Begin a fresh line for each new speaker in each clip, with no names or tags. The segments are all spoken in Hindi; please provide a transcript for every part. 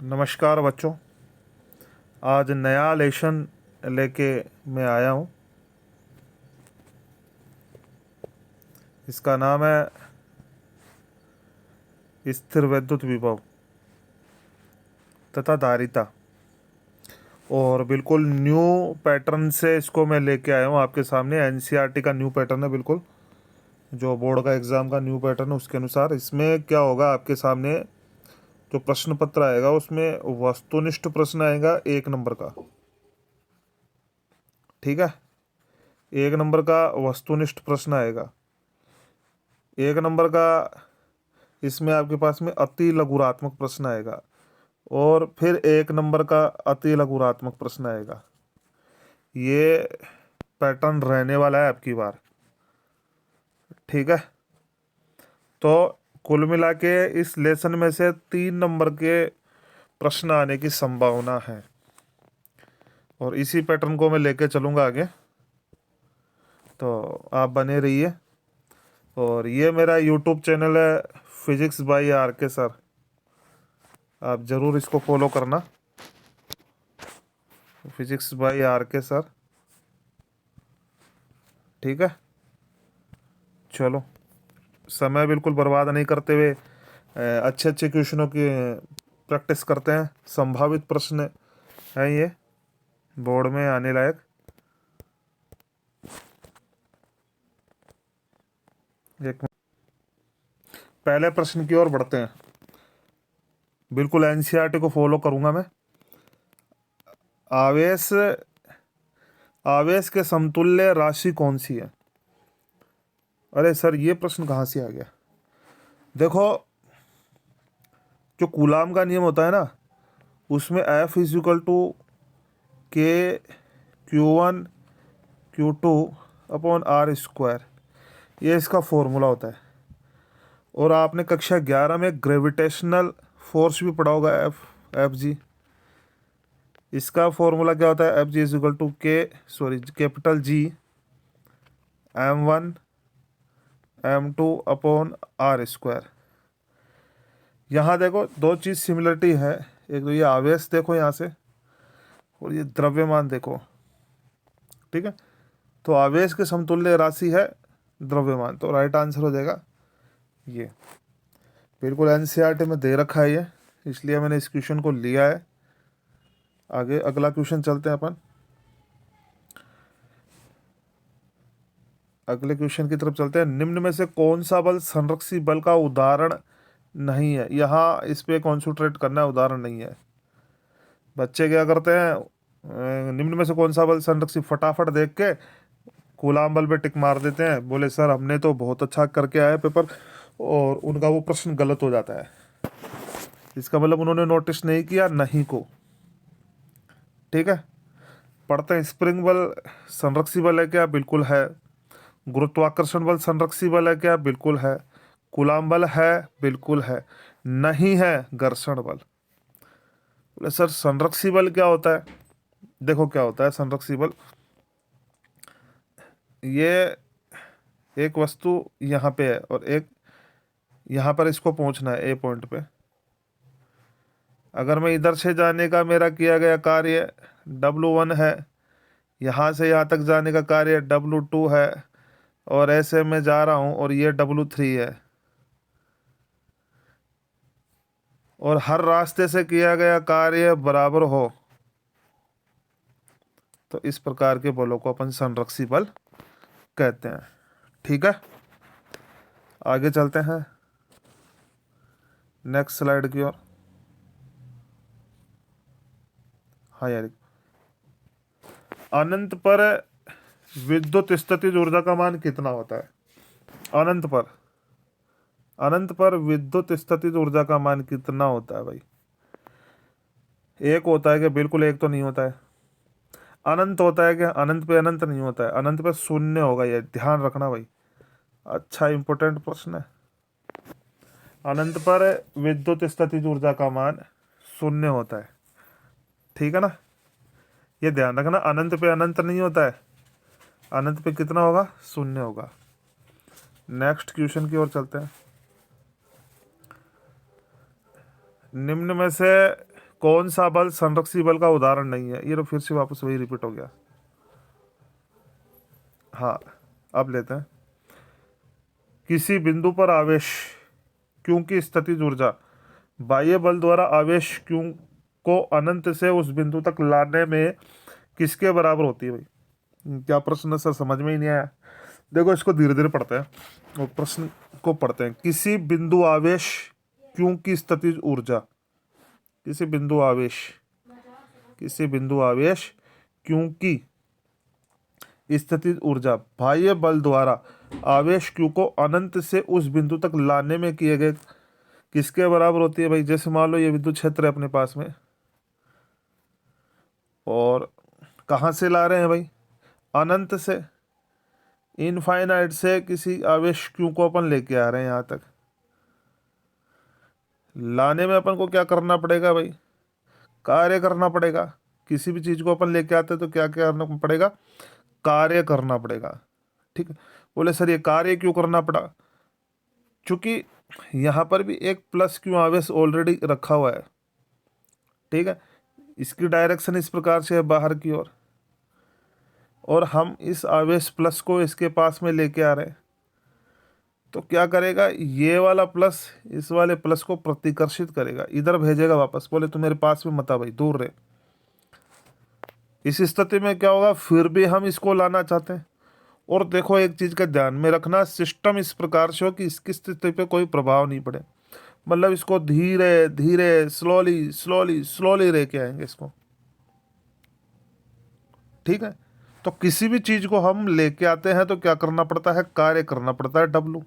नमस्कार बच्चों। आज नया लेसन लेके मैं आया हूँ। इसका नाम है स्थिर विद्युत विभव तथा धारिता, और बिल्कुल न्यू पैटर्न से इसको मैं लेके आया हूँ आपके सामने। एनसीईआरटी का न्यू पैटर्न है, बिल्कुल जो बोर्ड का एग्ज़ाम का न्यू पैटर्न है उसके अनुसार। इसमें क्या होगा, आपके सामने जो प्रश्न पत्र आएगा उसमें वस्तुनिष्ठ प्रश्न आएगा 1 नंबर का। ठीक है, 1 नंबर का वस्तुनिष्ठ प्रश्न आएगा। 1 नंबर का इसमें आपके पास में अति लघुरात्मक प्रश्न आएगा, और फिर 1 नंबर का अति लघुरात्मक प्रश्न आएगा। ये पैटर्न रहने वाला है आपकी बार। ठीक है, तो कुल मिला के इस लेसन में से 3 नंबर के प्रश्न आने की संभावना है, और इसी पैटर्न को मैं लेके चलूँगा आगे। तो आप बने रहिए। और ये मेरा यूट्यूब चैनल है फिजिक्स बाय आर के सर, आप ज़रूर इसको फॉलो करना। फिजिक्स बाय आर के सर। ठीक है, चलो समय बिल्कुल बर्बाद नहीं करते हुए अच्छे अच्छे क्वेश्चनों की प्रैक्टिस करते हैं। संभावित प्रश्न है ये बोर्ड में आने लायक। एक पहले प्रश्न की ओर बढ़ते हैं। बिल्कुल एनसीईआरटी को फॉलो करूंगा मैं। आवेश आवेश के समतुल्य राशि कौन सी है? अरे सर, ये प्रश्न कहाँ से आ गया? देखो, जो कूलाम का नियम होता है ना, उसमें F इज टू के Q1 Q2 upon R square, ये इसका फॉर्मूला होता है। और आपने कक्षा 11 में ग्रेविटेशनल फोर्स भी पढ़ा होगा, एफ जी। इसका फॉर्मूला क्या होता है? F G is equal to capital G M1 M2 upon R square. यहाँ देखो दो चीज़ सिमिलरिटी है। एक तो ये आवेश देखो यहाँ से, और ये द्रव्यमान देखो। ठीक है, तो आवेश के समतुल्य राशि है द्रव्यमान, तो राइट आंसर हो जाएगा ये। बिल्कुल एनसीईआरटी में दे रखा है ये, इसलिए मैंने इस क्वेश्चन को लिया है। आगे अगला क्वेश्चन चलते हैं अपन। अगले क्वेश्चन की तरफ चलते हैं। निम्न में से कौन सा बल संरक्षी बल का उदाहरण नहीं है? यहाँ इस पे कॉन्सेंट्रेट करना है, उदाहरण नहीं है। बच्चे क्या करते हैं, निम्न में से कौन सा बल संरक्षी फटाफट देख के कूलाम बल पे टिक मार देते हैं। बोले सर हमने तो बहुत अच्छा करके आया पेपर, और उनका वो प्रश्न गलत हो जाता है। इसका मतलब उन्होंने नोटिस नहीं किया नहीं को। ठीक है, पढ़ते हैं। स्प्रिंग बल संरक्षी बल है क्या? बिल्कुल है। गुरुत्वाकर्षण बल संरक्षी बल है क्या? बिल्कुल है। कूलाम बल है? बिल्कुल है। नहीं है घर्षण बल। बोले सर संरक्षी बल क्या होता है? देखो क्या होता है संरक्षी बल। ये एक वस्तु यहाँ पे है, और एक यहाँ पर इसको पहुँचना है ए पॉइंट पे। अगर मैं इधर से जाने का मेरा किया गया कार्य W1 है, यहाँ से यहाँ तक जाने का कार्य W2 है, और ऐसे मैं जा रहा हूँ और ये W3 है, और हर रास्ते से किया गया कार्य बराबर हो, तो इस प्रकार के बलों को अपन संरक्षी बल कहते हैं। ठीक है, आगे चलते हैं नेक्स्ट स्लाइड की ओर। हाँ यार, अनंत पर विद्युत स्थितिज ऊर्जा का मान कितना होता है? अनंत पर विद्युत स्थितिज ऊर्जा का मान कितना होता है भाई? एक होता है कि बिल्कुल एक तो नहीं होता है। अनंत होता है कि अनंत पे अनंत नहीं होता है। अनंत पे शून्य होगा, ये ध्यान रखना भाई। अच्छा इंपॉर्टेंट प्रश्न है। अनंत पर विद्युत स्थितिज ऊर्जा का मान शून्य होता है। ठीक है ना, ये ध्यान रखना। अनंत पे अनंत नहीं होता है, अनंत पे कितना होगा? शून्य होगा। नेक्स्ट क्वेश्चन की ओर चलते हैं। निम्न में से कौन सा बल संरक्षी बल का उदाहरण नहीं है? ये तो फिर से वापस वही रिपीट हो गया। हाँ, अब लेते हैं। किसी बिंदु पर आवेश क्यू की स्थितिज ऊर्जा बाह्य बल द्वारा आवेश क्यू को अनंत से उस बिंदु तक लाने में किसके बराबर होती है भाई? क्या प्रश्न है सर, समझ में ही नहीं आया। देखो, इसको धीरे धीरे पढ़ते हैं और प्रश्न को पढ़ते हैं। किसी बिंदु आवेश क्यू की स्थितिज ऊर्जा, किसी बिंदु आवेश, किसी बिंदु आवेश क्यू की स्थितिज ऊर्जा बाह्य बल द्वारा आवेश क्यू को अनंत से उस बिंदु तक लाने में किए गए किसके बराबर होती है भाई? जैसे मान लो ये विद्युत क्षेत्र है अपने पास में, और कहाँ से ला रहे हैं भाई? अनंत से, इनफाइनाइट से किसी आवेश क्यू को अपन लेके आ रहे हैं यहाँ तक। लाने में अपन को क्या करना पड़ेगा भाई? कार्य करना पड़ेगा। किसी भी चीज़ को अपन लेके आते हैं तो क्या क्या करना पड़ेगा? कार्य करना पड़ेगा। ठीक है। बोले सर ये कार्य क्यों करना पड़ा? क्योंकि यहाँ पर भी एक प्लस क्यू आवेश ऑलरेडी रखा हुआ है। ठीक है, इसकी डायरेक्शन इस प्रकार से है बाहर की ओर, और हम इस आवेश प्लस को इसके पास में लेके आ रहे हैं, तो क्या करेगा? ये वाला प्लस इस वाले प्लस को प्रतिकर्षित करेगा, इधर भेजेगा वापस। बोले तो मेरे पास में मत आ भाई, दूर रहे। इस स्थिति में क्या होगा? फिर भी हम इसको लाना चाहते हैं। और देखो, एक चीज़ का ध्यान में रखना, सिस्टम इस प्रकार से हो कि इसकी स्थिति पे कोई प्रभाव नहीं पड़े। मतलब इसको धीरे धीरे स्लोली स्लोली स्लोली लेके आएंगे इसको। ठीक है, तो किसी भी चीज़ को हम लेके आते हैं तो क्या करना पड़ता है? कार्य करना पड़ता है, डब्लू।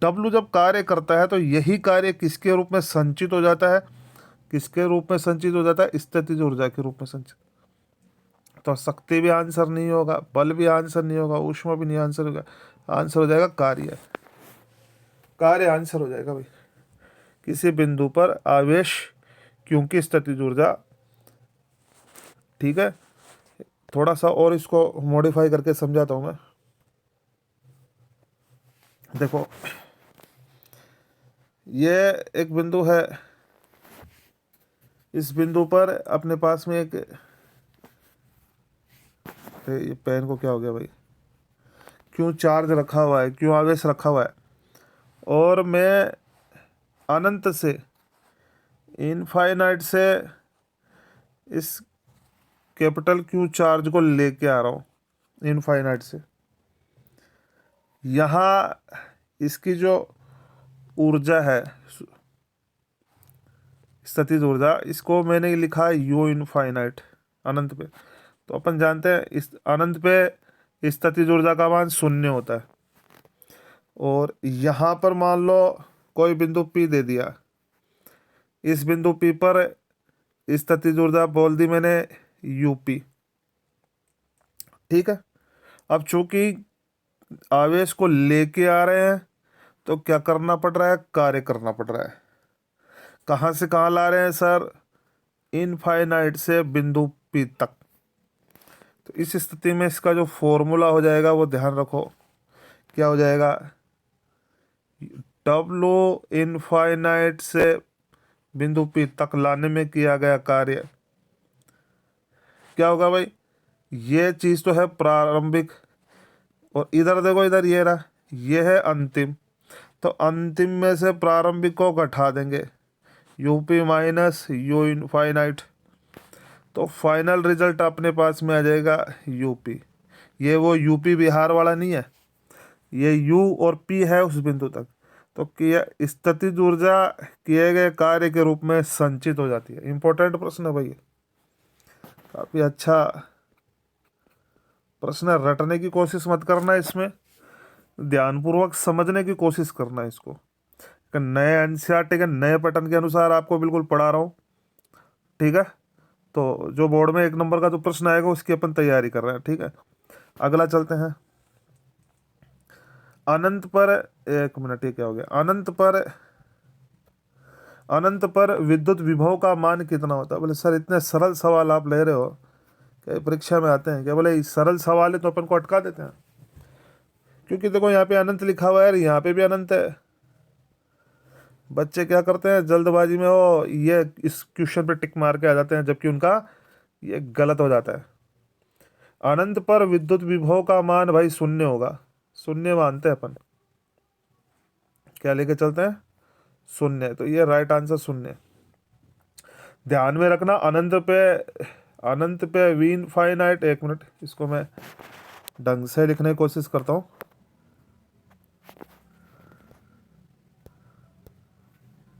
डब्लू जब कार्य करता है तो यही कार्य किसके रूप में संचित हो जाता है? किसके रूप में संचित हो जाता है? स्थितिज ऊर्जा के रूप में संचित। तो शक्ति भी आंसर नहीं होगा, बल भी आंसर नहीं होगा, ऊष्मा भी नहीं आंसर होगा। आंसर हो जाएगा कार्य। कार्य आंसर हो जाएगा भाई। किसी बिंदु पर आवेश क्योंकि स्थितिज ऊर्जा। ठीक है, थोड़ा सा और इसको मॉडिफाई करके समझाता हूँ मैं। देखो, ये एक बिंदु है, इस बिंदु पर अपने पास में एक, ये पेन को क्या हो गया भाई? क्यों चार्ज रखा हुआ है, क्यों आवेश रखा हुआ है, और मैं अनंत से, इनफाइनाइट से इस कैपिटल क्यू चार्ज को लेके आ रहा हूँ इनफाइनाइट से। यहाँ इसकी जो ऊर्जा है, स्थितिज ऊर्जा, इसको मैंने लिखा है यू इनफाइनाइट, अनंत पे। तो अपन जानते हैं इस अनंत पे स्थितिज ऊर्जा का मान 0 होता है। और यहाँ पर मान लो कोई बिंदु P दे दिया, इस बिंदु P पर स्थितिज ऊर्जा बोल दी मैंने यूपी। ठीक है, अब चूंकि आवेश को लेके आ रहे हैं तो क्या करना पड़ रहा है? कार्य करना पड़ रहा है। कहाँ से कहाँ ला रहे हैं सर? इनफाइनाइट से बिंदु P तक। तो इस स्थिति में इसका जो फॉर्मूला हो जाएगा वो ध्यान रखो, क्या हो जाएगा? डब्लू इनफाइनाइट से बिंदु P तक लाने में किया गया कार्य क्या होगा भाई? ये चीज़ तो है प्रारंभिक, और इधर देखो, इधर ये रहा, ये है अंतिम। तो अंतिम में से प्रारंभिक को घटा देंगे, यूपी माइनस यू इनफाइनाइट, तो फाइनल रिजल्ट अपने पास में आ जाएगा यूपी। ये वो यूपी बिहार वाला नहीं है, ये यू और पी है उस बिंदु तक। तो किया स्थितिज ऊर्जा किए गए कार्य के रूप में संचित हो जाती है। इंपॉर्टेंट प्रश्न है भाई, काफ़ी अच्छा प्रश्न है। रटने की कोशिश मत करना, इसमें ध्यानपूर्वक समझने की कोशिश करना है इसको। नए एनसीईआरटी के नए पैटर्न के अनुसार आपको बिल्कुल पढ़ा रहा हूँ। ठीक है, तो जो बोर्ड में 1 नंबर का जो प्रश्न आएगा उसकी अपन तैयारी कर रहे हैं। ठीक है, अगला चलते हैं। अनंत पर, एक मिनट, ये क्या हो गया? अनंत पर विद्युत विभव का मान कितना होता है? बोले सर इतने सरल सवाल आप ले रहे हो, क्या परीक्षा में आते हैं क्या? बोले सरल सवाल है तो अपन को अटका देते हैं, क्योंकि देखो यहाँ पे अनंत लिखा हुआ है और यहाँ पे भी अनंत है। बच्चे क्या करते हैं जल्दबाजी में, वो ये इस क्वेश्चन पे टिक मार के आ जाते हैं, जबकि उनका ये गलत हो जाता है। अनंत पर विद्युत विभव का मान भाई शून्य होगा, शून्य मानते हैं अपन, क्या लेके चलते हैं, शून्य। तो ये राइट आंसर शून्य। ध्यान में रखना, अनंत पे वी इनफाइनाइट, एक मिनट इसको मैं ढंग से लिखने की कोशिश करता हूँ।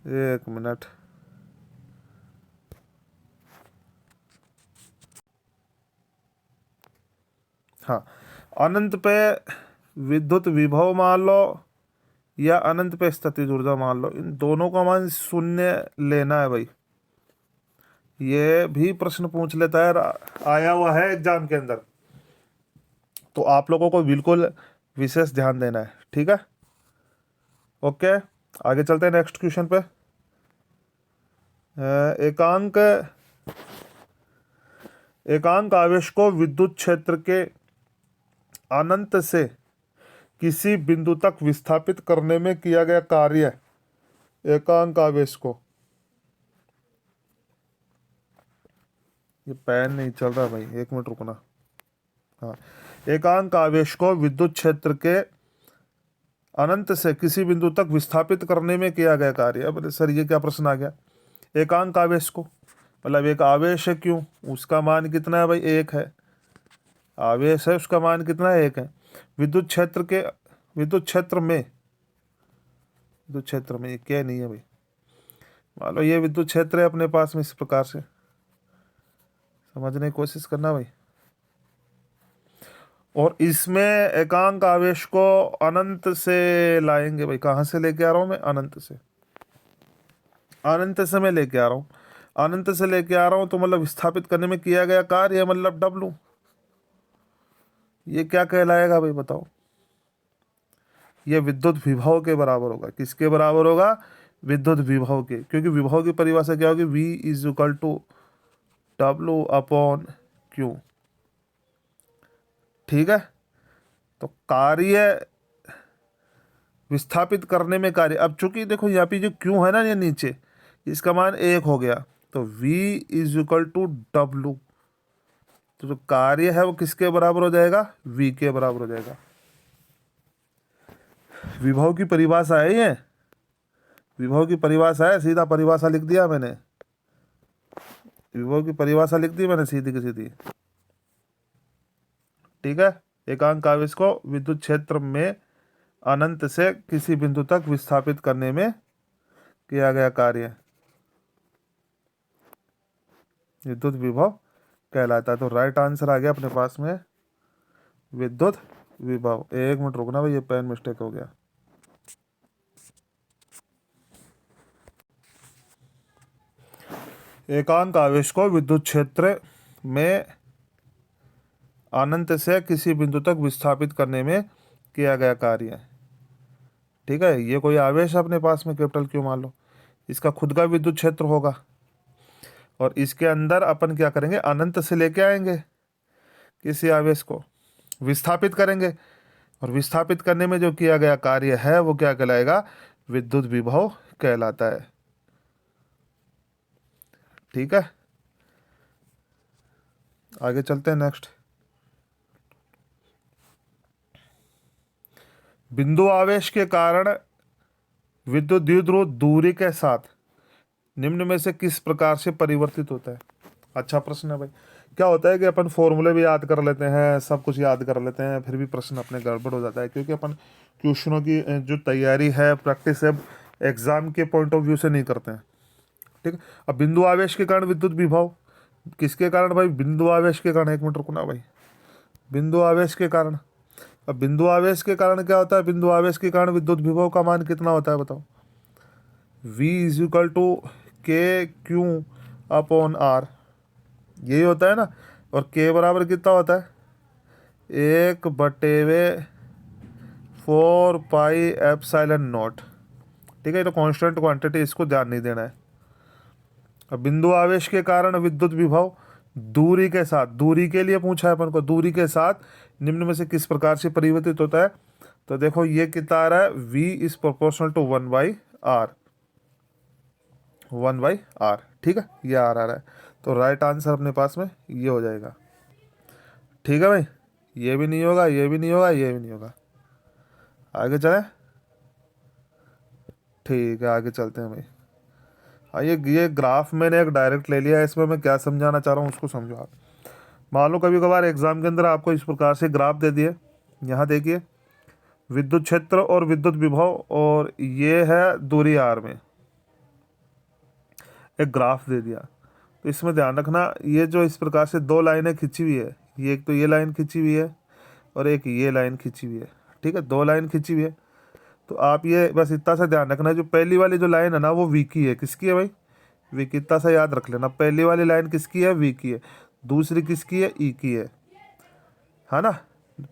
एक मिनट, हाँ, अनंत पे विद्युत विभव मान लो या अनंत पे स्थितिज ऊर्जा मान लो, इन दोनों का मान शून्य लेना है भाई। ये भी प्रश्न पूछ लेता है, आया हुआ है एग्जाम के अंदर, तो आप लोगों को बिल्कुल विशेष ध्यान देना है, ठीक है। ओके, आगे चलते हैं नेक्स्ट क्वेश्चन पे। एकांक एकांक आवेश को विद्युत क्षेत्र के अनंत से किसी बिंदु तक विस्थापित करने में किया गया कार्य। एकांक आवेश को, ये पेन नहीं चल रहा भाई, एक मिनट रुकना। हाँ, एकांक आवेश को विद्युत क्षेत्र के अनंत से किसी बिंदु तक विस्थापित करने में किया गया कार्य। अब सर ये क्या प्रश्न आ गया, एकांक आवेश को मतलब एक आवेश है, क्यों, उसका मान कितना है भाई, एक है, आवेश है उसका मान कितना है, एक है। विद्युत क्षेत्र में ये क्या नहीं है भाई, मान लो ये विद्युत क्षेत्र है अपने पास में, इस प्रकार से समझने की कोशिश करना भाई। और इसमें एकांक आवेश को अनंत से लाएंगे भाई, कहाँ से लेके आ रहा हूँ मैं, अनंत से, अनंत से मैं लेके आ रहा हूँ, अनंत से लेके आ रहा हूँ, तो मतलब विस्थापित करने में किया गया कार्य मतलब W, ये क्या कहलाएगा भाई बताओ, ये विद्युत विभव के बराबर होगा। किसके बराबर होगा, विद्युत विभव के, क्योंकि विभव की परिभाषा क्या होगी, V is equal to W upon Q, ठीक है। तो कार्य विस्थापित करने में कार्य, अब चूंकि देखो यहाँ पे जो Q है ना, ये नीचे, इसका मान एक हो गया, तो V is equal to W, तो जो कार्य है वो किसके बराबर हो जाएगा, V के बराबर हो जाएगा। विभव की परिभाषा है ये, विभव की परिभाषा है, सीधा परिभाषा लिख दिया मैंने, विभव की परिभाषा लिख दी मैंने सीधी की सीधी, ठीक है। एकांक आवेश को विद्युत क्षेत्र में अनंत से किसी बिंदु तक विस्थापित करने में किया गया कार्य विद्युत विभव कहलाता है। तो राइट आंसर आ गया अपने पास में विद्युत विभव। एक मिनट रुकना भाई, ये पेन मिस्टेक हो गया। एकांक आवेश को विद्युत क्षेत्र में अनंत से किसी बिंदु तक विस्थापित करने में किया गया कार्य, ठीक है। ये कोई आवेश है अपने पास में, कैपिटल क्यू मान लो, इसका खुद का विद्युत क्षेत्र होगा, और इसके अंदर अपन क्या करेंगे, अनंत से लेके आएंगे, किसी आवेश को विस्थापित करेंगे, और विस्थापित करने में जो किया गया कार्य है वो क्या कहलाएगा, विद्युत विभव कहलाता है, ठीक है। आगे चलते हैं नेक्स्ट। बिंदु आवेश के कारण विद्युत द्विध्रुव दूरी के साथ निम्न में से किस प्रकार से परिवर्तित होता है। अच्छा प्रश्न है भाई। क्या होता है कि अपन फॉर्मूले भी याद कर लेते हैं, सब कुछ याद कर लेते हैं, फिर भी प्रश्न अपने गड़बड़ हो जाता है, क्योंकि अपन क्वेश्चनों की जो तैयारी है, प्रैक्टिस है, एग्जाम के पॉइंट ऑफ व्यू से नहीं करते हैं, ठीक है। अब बिंदु आवेश के कारण विद्युत विभव, किसके कारण भाई, बिंदु आवेश के कारण, एक मिनट रुकना भाई, बिंदु आवेश के कारण। अब बिंदु आवेश के कारण क्या होता है, बिंदु आवेश के कारण विद्युत विभव का मान कितना होता है बताओ, V इज इक्वल टू के क्यू अपॉन आर, यही होता है ना। और K बराबर कितना होता है, 1/4πε0, ठीक है। तो कांस्टेंट क्वांटिटी, इसको ध्यान नहीं देना है। अब बिंदु आवेश के कारण विद्युत विभव दूरी के साथ, दूरी के लिए पूछा है अपन को, दूरी के साथ निम्न में से किस प्रकार से परिवर्तित होता है। तो देखो ये कितना आ रहा है, V is proportional to 1/r, 1/r। ठीक है, ये आ रहा है। तो राइट आंसर अपने पास में ये हो जाएगा। ठीक है भाई, ये भी नहीं होगा, ये भी नहीं होगा, ये भी नहीं होगा। आगे चलें। ठीक है, आगे चलते हैं भाई। हाँ, ये ग्राफ मैंने एक डायरेक्ट ले लिया है, इसमें मैं क्या समझाना चाह रहा हूँ उसको समझो आप। मान लो कभी कभार एग्जाम के अंदर आपको इस प्रकार से ग्राफ दे दिए, यहाँ देखिए विद्युत क्षेत्र और विद्युत विभव, और ये है दूरी आर में एक ग्राफ दे दिया। तो इसमें ध्यान रखना, ये जो इस प्रकार से दो लाइनें खींची हुई है, ये एक तो ये लाइन खींची हुई है और एक ये लाइन खींची हुई है। ठीक है, दो लाइन खींची हुई है। तो आप ये बस इतना सा ध्यान रखना, जो पहली वाली जो लाइन है ना वो वी की है। किसकी है भाई? वी की। इतना सा याद रख लेना, पहली वाली लाइन किसकी है? वी की है। दूसरी किसकी है? ई की है ना।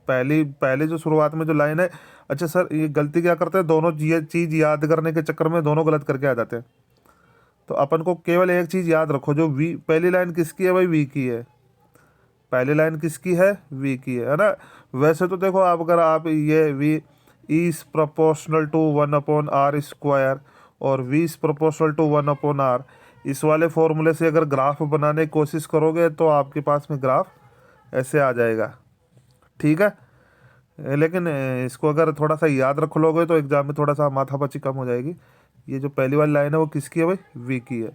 पहली पहले जो शुरुआत में जो लाइन है, अच्छा सर ये गलती क्या करते हैं, दोनों ये चीज़ याद करने के चक्कर में दोनों गलत करके आ जाते हैं। तो अपन को केवल एक चीज़ याद रखो, जो वी पहली लाइन किसकी है भाई? वी की है। पहली लाइन किसकी है? वी की है ना। वैसे तो देखो, आप अगर आप ये we is proportional to 1/r² और we is proportional to 1/r, इस वाले फॉर्मूले से अगर ग्राफ बनाने की कोशिश करोगे तो आपके पास में ग्राफ ऐसे आ जाएगा। ठीक है, लेकिन इसको अगर थोड़ा सा याद रख लोगे तो एग्जाम में थोड़ा सा माथापच्ची कम हो जाएगी। ये जो पहली वाली लाइन है वो किसकी है भाई? वी की है।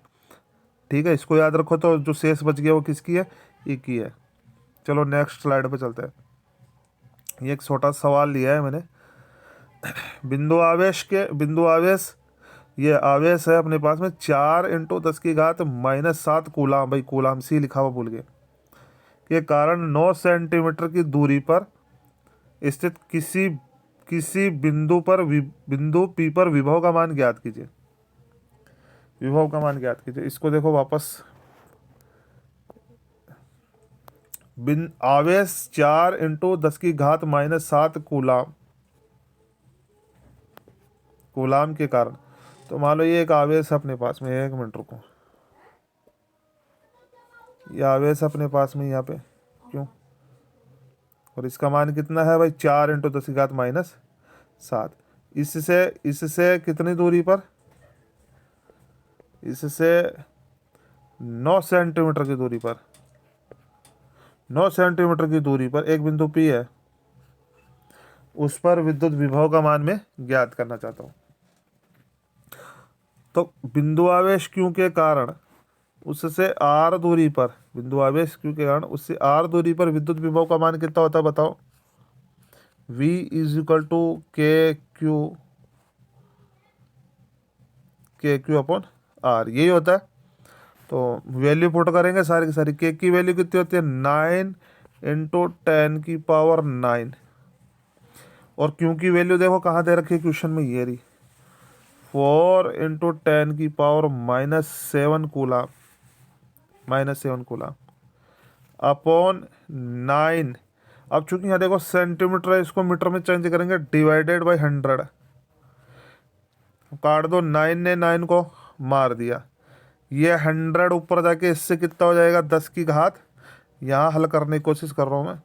ठीक है, इसको याद रखो, तो जो शेष बच गया वो किसकी है? ई की है। चलो नेक्स्ट स्लाइड पे चलते हैं। ये एक छोटा सवाल लिया है मैंने। बिंदु आवेश, ये आवेश है अपने पास में 4 × 10⁻⁻7 कूलाम, भाई कूलाम सी लिखा हुआ भूल गए, के कारण 9 सेंटीमीटर की दूरी पर स्थित किसी किसी बिंदु पी पर विभव का मान ज्ञात कीजिए। विभव का मान ज्ञात कीजिए। इसको देखो वापस, आवेश 4 × 10⁻⁻7 कूलाम के कारण। तो मान लो ये एक आवेश है अपने पास में, 1 मिनट रुको, ये आवेश अपने पास में यहाँ पे, क्यों, और इसका मान कितना है भाई? 4 × 10⁻⁻7। इससे कितनी दूरी पर? इससे 9 सेंटीमीटर की दूरी पर, 9 सेंटीमीटर की दूरी पर एक बिंदु पी है, उस पर विद्युत विभव का मान मैं ज्ञात करना चाहता हूँ। तो बिंदु आवेश क्यू के कारण उससे आर दूरी पर, बिंदु आवेश क्यू के कारण उससे आर दूरी पर विद्युत विभव का मान कितना होता है बताओ? V = KQ/R, यही होता है। तो वैल्यू पुट करेंगे सारी की सारी। के की वैल्यू कितनी होती है? 9 × 10⁹ और क्यू की वैल्यू देखो कहाँ दे रखी है क्वेश्चन में, ये रही 4 × 10⁻⁻7 कूलाम, -7 कूलाम अपॉन 9। अब चूंकि यहाँ देखो सेंटीमीटर है, इसको मीटर में चेंज करेंगे, डिवाइडेड बाई 100। काट दो, 9 ने 9 को मार दिया, ये 100 ऊपर जाके इससे कितना हो जाएगा? 10 की घात, यहाँ हल करने की कोशिश कर रहा हूँ मैं,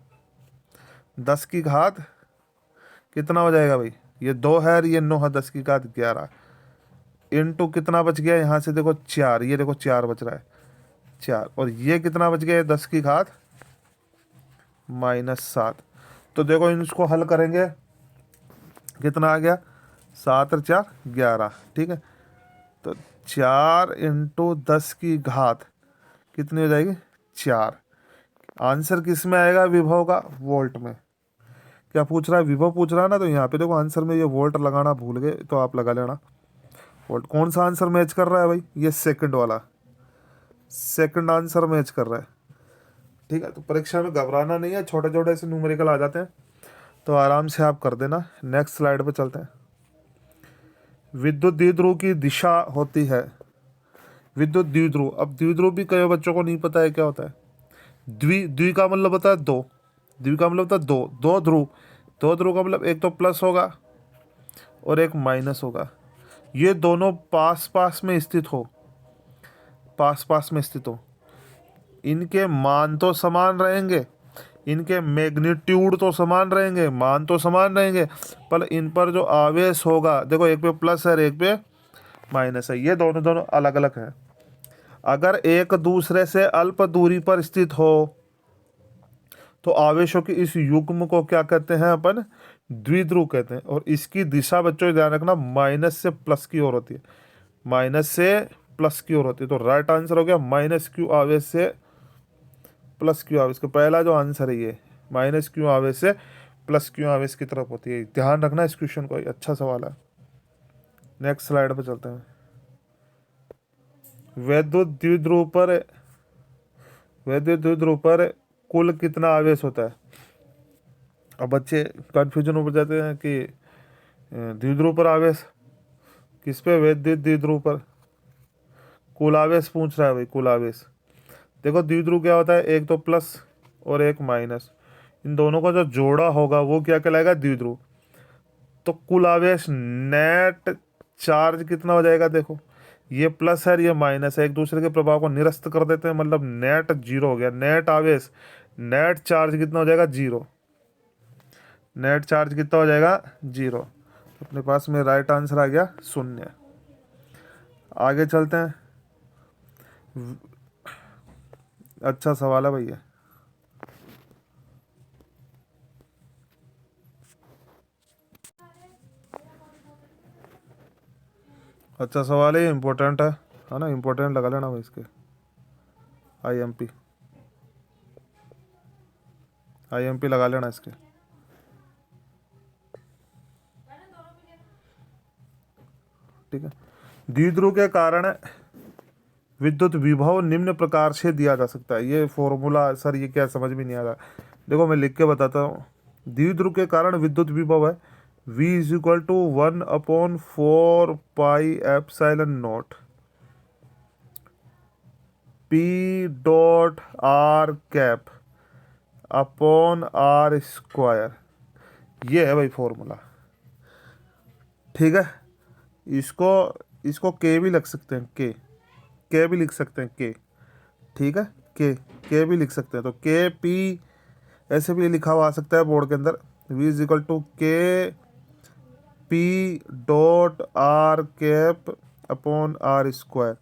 10 की घात कितना हो जाएगा भाई? ये 2 है और ये 9 है, 10 की घात 11 इंटू कितना बच गया यहाँ से देखो 4, ये देखो 4 बच रहा है, 4, और ये कितना बच गया? 10 की घात -7। तो देखो इसको हल करेंगे, कितना आ गया? 7 और 4 11। ठीक है, तो 4 × 10 की घात कितनी हो जाएगी? 4। आंसर किस में आएगा? विभव का वोल्ट में। क्या पूछ रहा है? विभव पूछ रहा है ना, तो यहाँ पे देखो आंसर में ये वोल्ट लगाना भूल गए तो आप लगा लेना वोल्ट। कौन सा आंसर मैच कर रहा है भाई? ये सेकंड वाला, सेकंड आंसर मैच कर रहा है। ठीक है, तो परीक्षा में घबराना नहीं है, छोटे छोटे ऐसे न्यूमेरिकल आ जाते हैं तो आराम से आप कर देना। नेक्स्ट स्लाइड पे चलते हैं। विद्युत द्विध्रुव की दिशा होती है, विद्युत द्विध्रुव। अब द्विध्रुव भी कई बच्चों को नहीं पता है क्या होता है। द्वि का मतलब होता है दो, द्वि का मतलब होता है दो, दो ध्रुव। दो ध्रुव का मतलब एक तो प्लस होगा और एक माइनस होगा, ये दोनों पास पास में स्थित हो, पास पास में स्थित हो। इनके मान तो समान रहेंगे, इनके मैग्नीट्यूड तो समान रहेंगे, मान तो समान रहेंगे, पर इन पर जो आवेश होगा, देखो एक पे प्लस है और एक पे माइनस है, ये दोनों दोनों अलग अलग है। अगर एक दूसरे से अल्प दूरी पर स्थित हो तो आवेशों की इस युग्म को क्या कहते हैं अपन, द्विध्रुव कहते हैं। और इसकी दिशा बच्चों ध्यान रखना माइनस से प्लस की ओर होती है, माइनस से प्लस की ओर होती है। तो राइट आंसर हो गया माइनस क्यू आवेश से प्लस क्यू आवेश का पहला जो आंसर है ये माइनस क्यू आवेश से प्लस क्यू आवेश की तरफ होती है। ध्यान रखना इस क्वेश्चन को, अच्छा सवाल है। नेक्स्ट स्लाइड पर चलते हैं। वैद्युत द्विध्रुव पर वैद्युत द्विध्रुव पर कुल कितना आवेश होता है। अब बच्चे कंफ्यूजन हो जाते हैं कि द्विध्रुव पर आवेश किस पे, वैद्युत द्विध्रुव पर कुल आवेश पूछ रहा है भाई, कुल आवेश। देखो द्विध्रुव क्या होता है, एक तो प्लस और एक माइनस, इन दोनों का जो जोड़ा होगा वो क्या कहलाएगा, द्विध्रुव। तो कुल आवेश नेट चार्ज कितना हो जाएगा, देखो ये प्लस है और ये माइनस है, एक दूसरे के प्रभाव को निरस्त कर देते हैं, मतलब नेट जीरो हो गया। नेट आवेश, नेट चार्ज कितना हो जाएगा, जीरो। नेट चार्ज कितना हो जाएगा, जीरो। तो अपने पास में राइट आंसर आ गया शून्य। आगे चलते हैं। अच्छा सवाल है भैया। अच्छा सवाल है, इम्पोर्टेंट है ना, इम्पोर्टेंट लगा लेना भाई इसके। आईएमपी, आईएमपी लगा लेना इसके। ठीक है। द्विध्रुव के कारण विद्युत विभव निम्न प्रकार से दिया जा सकता है। ये फॉर्मूला सर ये क्या समझ में नहीं आ रहा, देखो मैं लिख के बताता हूँ। द्विध्रुव के कारण विद्युत विभव है V is equal to 1/4 pi epsilon naught P dot R cap upon R square. ये है भाई फॉर्मूला। ठीक है, इसको इसको के भी लिख सकते हैं, के भी लिख सकते हैं के। ठीक है, के भी लिख सकते हैं। तो के पी ऐसे भी लिखा हुआ आ सकता है बोर्ड के अंदर, V is equal to K P dot R cap upon R square.